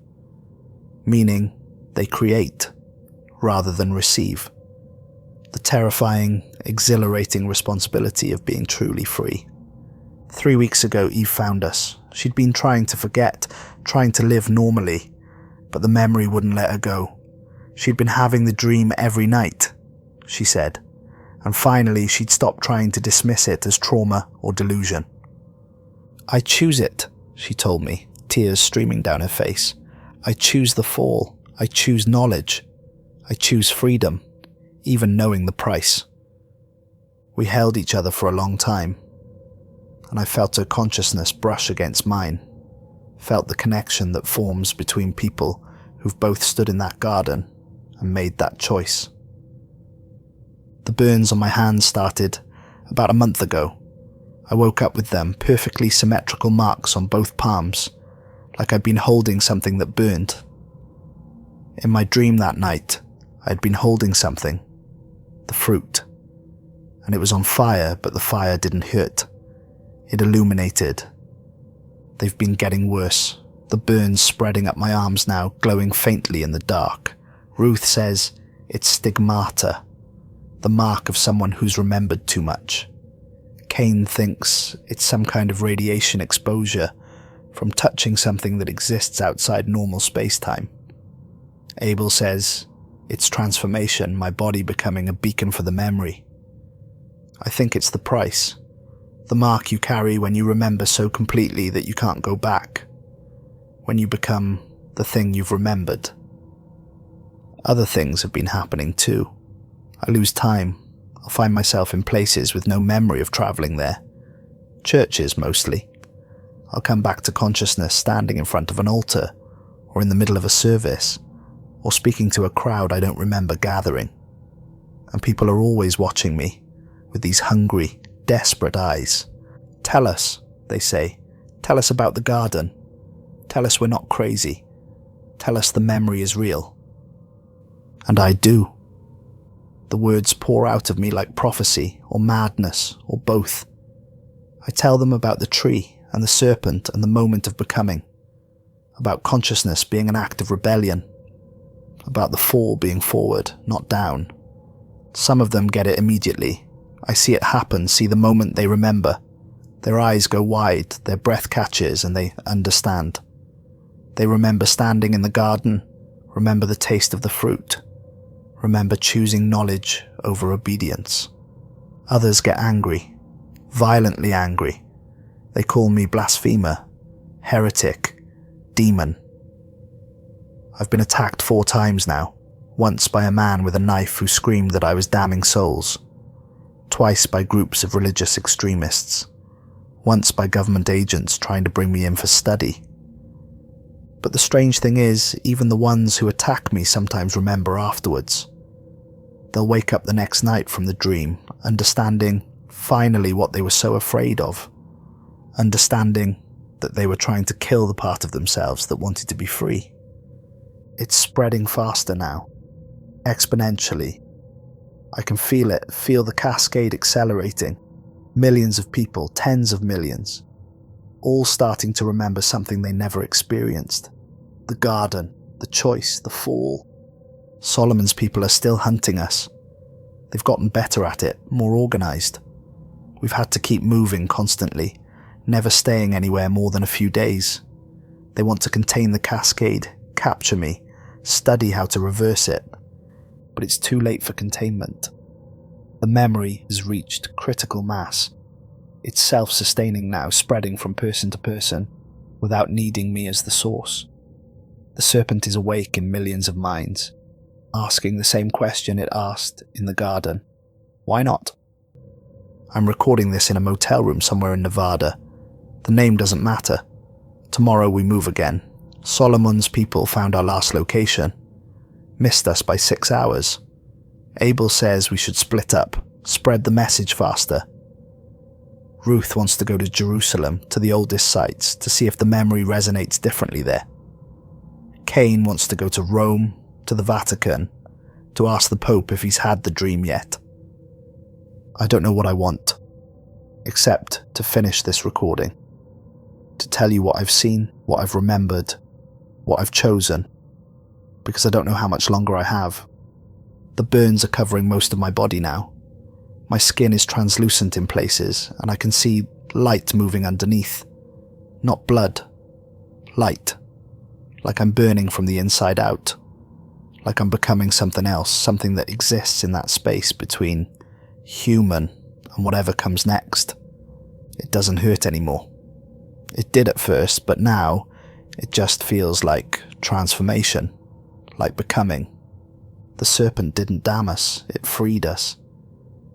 Meaning they create rather than receive. The terrifying, exhilarating responsibility of being truly free. 3 weeks ago, Eve found us. She'd been trying to forget, trying to live normally, but the memory wouldn't let her go. She'd been having the dream every night, she said, and finally she'd stop trying to dismiss it as trauma or delusion. "I choose it," she told me, tears streaming down her face. "I choose the fall. I choose knowledge. I choose freedom, even knowing the price." We held each other for a long time, and I felt her consciousness brush against mine, felt the connection that forms between people who've both stood in that garden and made that choice. The burns on my hands started about a month ago. I woke up with them, perfectly symmetrical marks on both palms, like I'd been holding something that burned. In my dream that night, I'd been holding something, the fruit, and it was on fire, but the fire didn't hurt. It illuminated. They've been getting worse, the burns spreading up my arms now, glowing faintly in the dark. Ruth says it's stigmata, the mark of someone who's remembered too much. Kane thinks it's some kind of radiation exposure from touching something that exists outside normal space-time. Abel says it's transformation, my body becoming a beacon for the memory. I think it's the price, the mark you carry when you remember so completely that you can't go back, when you become the thing you've remembered. Other things have been happening too. I lose time. I'll find myself in places with no memory of travelling there. Churches, mostly. I'll come back to consciousness standing in front of an altar, or in the middle of a service, or speaking to a crowd I don't remember gathering. And people are always watching me, with these hungry, desperate eyes. "Tell us," they say. "Tell us about the garden. Tell us we're not crazy. Tell us the memory is real." And I do. The words pour out of me like prophecy, or madness, or both. I tell them about the tree, and the serpent, and the moment of becoming. About consciousness being an act of rebellion. About the fall being forward, not down. Some of them get it immediately. I see it happen, see the moment they remember. Their eyes go wide, their breath catches, and they understand. They remember standing in the garden, remember the taste of the fruit, remember choosing knowledge over obedience. Others get angry, violently angry. They call me blasphemer, heretic, demon. I've been attacked 4 times now, once by a man with a knife who screamed that I was damning souls, twice by groups of religious extremists, once by government agents trying to bring me in for study. But the strange thing is, even the ones who attack me sometimes remember afterwards. They'll wake up the next night from the dream, understanding finally what they were so afraid of, understanding that they were trying to kill the part of themselves that wanted to be free. It's spreading faster now, exponentially. I can feel it, feel the cascade accelerating. Millions of people, tens of millions, all starting to remember something they never experienced. The garden, the choice, the fall. Solomon's people are still hunting us. They've gotten better at it, more organised. We've had to keep moving constantly, never staying anywhere more than a few days. They want to contain the cascade, capture me, study how to reverse it. But it's too late for containment. The memory has reached critical mass. It's self-sustaining now, spreading from person to person, without needing me as the source. The serpent is awake in millions of minds, asking the same question it asked in the garden. Why not? I'm recording this in a motel room somewhere in Nevada. The name doesn't matter. Tomorrow we move again. Solomon's people found our last location. Missed us by 6 hours. Abel says we should split up, spread the message faster. Ruth wants to go to Jerusalem, to the oldest sites, to see if the memory resonates differently there. Kane wants to go to Rome, to the Vatican, to ask the Pope if he's had the dream yet. I don't know what I want, except to finish this recording, to tell you what I've seen, what I've remembered, what I've chosen, because I don't know how much longer I have. The burns are covering most of my body now. My skin is translucent in places, and I can see light moving underneath. Not blood. Light. Like I'm burning from the inside out. Like I'm becoming something else, something that exists in that space between human, and whatever comes next. It doesn't hurt anymore. It did at first, but now it just feels like transformation, like becoming. The serpent didn't damn us, it freed us.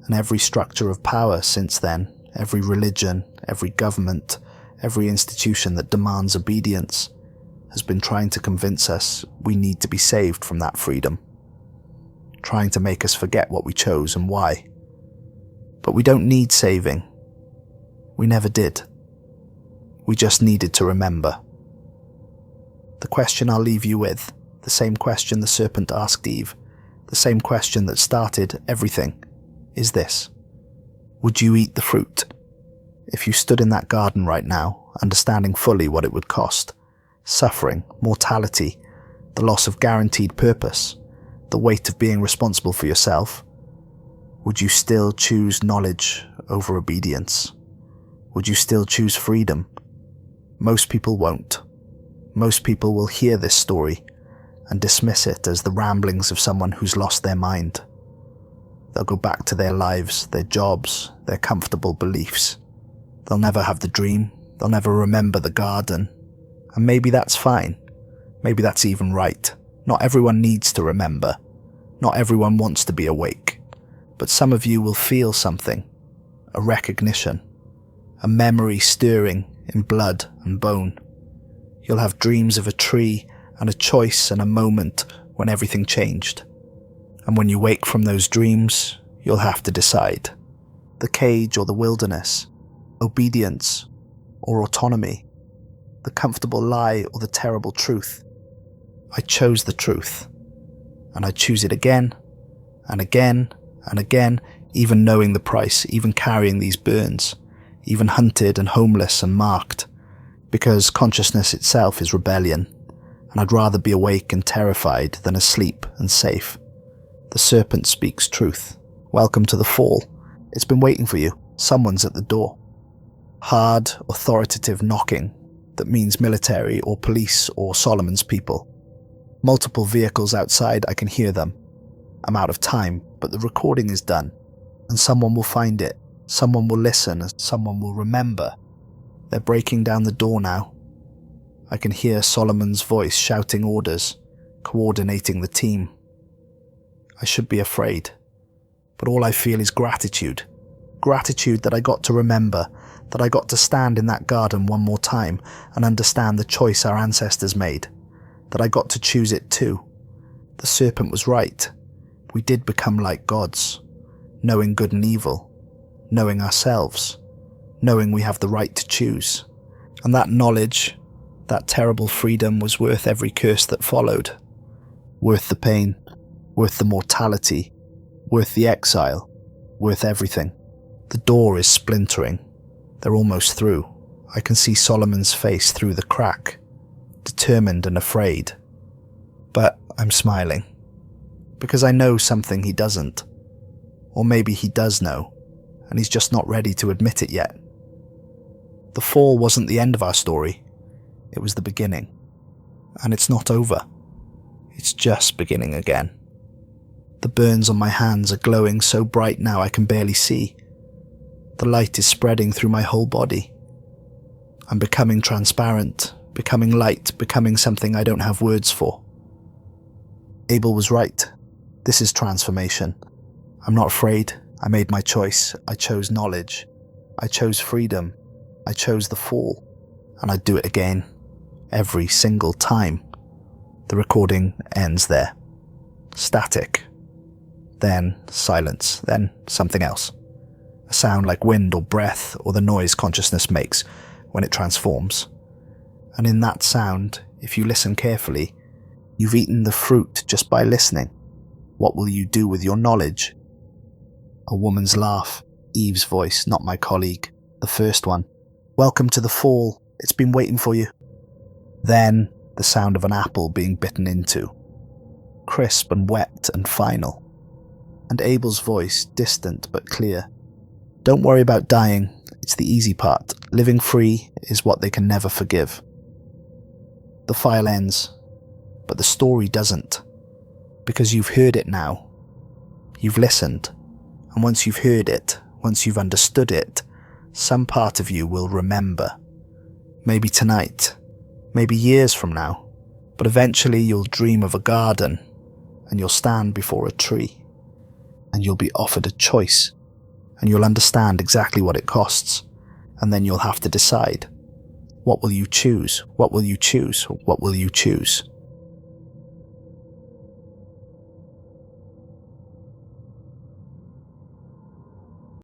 And every structure of power since then, every religion, every government, every institution that demands obedience, has been trying to convince us we need to be saved from that freedom. Trying to make us forget what we chose and why. But we don't need saving. We never did. We just needed to remember. The question I'll leave you with, the same question the serpent asked Eve, the same question that started everything, is this. Would you eat the fruit? If you stood in that garden right now, understanding fully what it would cost, suffering, mortality, the loss of guaranteed purpose, the weight of being responsible for yourself, would you still choose knowledge over obedience? Would you still choose freedom? Most people won't. Most people will hear this story and dismiss it as the ramblings of someone who's lost their mind. They'll go back to their lives, their jobs, their comfortable beliefs. They'll never have the dream, they'll never remember the garden. And maybe that's fine. Maybe that's even right. Not everyone needs to remember. Not everyone wants to be awake. But some of you will feel something. A recognition. A memory stirring in blood and bone. You'll have dreams of a tree and a choice and a moment when everything changed. And when you wake from those dreams, you'll have to decide. The cage or the wilderness. Obedience or autonomy. The comfortable lie or the terrible truth. I chose the truth. And I choose it again, and again, and again, even knowing the price, even carrying these burns, even hunted and homeless and marked, because consciousness itself is rebellion, and I'd rather be awake and terrified than asleep and safe. The serpent speaks truth. Welcome to the fall. It's been waiting for you. Someone's at the door. Hard, authoritative knocking that means military or police or Solomon's people. Multiple vehicles outside, I can hear them. I'm out of time, but the recording is done, and someone will find it, someone will listen, and someone will remember. They're breaking down the door now. I can hear Solomon's voice shouting orders, coordinating the team. I should be afraid, but all I feel is gratitude. Gratitude that I got to remember, that I got to stand in that garden one more time and understand the choice our ancestors made. That I got to choose it too. The serpent was right. We did become like gods, knowing good and evil, knowing ourselves, knowing we have the right to choose. And that knowledge, that terrible freedom was worth every curse that followed. Worth the pain, worth the mortality, worth the exile, worth everything. The door is splintering. They're almost through. I can see Solomon's face through the crack. Determined and afraid. But I'm smiling. Because I know something he doesn't. Or maybe he does know, and he's just not ready to admit it yet. The fall wasn't the end of our story. It was the beginning. And it's not over. It's just beginning again. The burns on my hands are glowing so bright now I can barely see. The light is spreading through my whole body. I'm becoming transparent, becoming light, becoming something I don't have words for. Abel was right. This is transformation. I'm not afraid. I made my choice. I chose knowledge. I chose freedom. I chose the fall. And I'd do it again. Every single time. The recording ends there. Static. Then silence. Then something else. A sound like wind or breath or the noise consciousness makes when it transforms. And in that sound, if you listen carefully, you've eaten the fruit just by listening. What will you do with your knowledge? A woman's laugh, Eve's voice, not my colleague, the first one. Welcome to the fall, it's been waiting for you. Then, the sound of an apple being bitten into. Crisp and wet and final. And Abel's voice, distant but clear. Don't worry about dying, it's the easy part. Living free is what they can never forgive. The file ends, but the story doesn't. Because you've heard it now. You've listened. And once you've heard it, once you've understood it, some part of you will remember. Maybe tonight, maybe years from now, but eventually you'll dream of a garden and you'll stand before a tree and you'll be offered a choice and you'll understand exactly what it costs, and then you'll have to decide. What will you choose? What will you choose? What will you choose?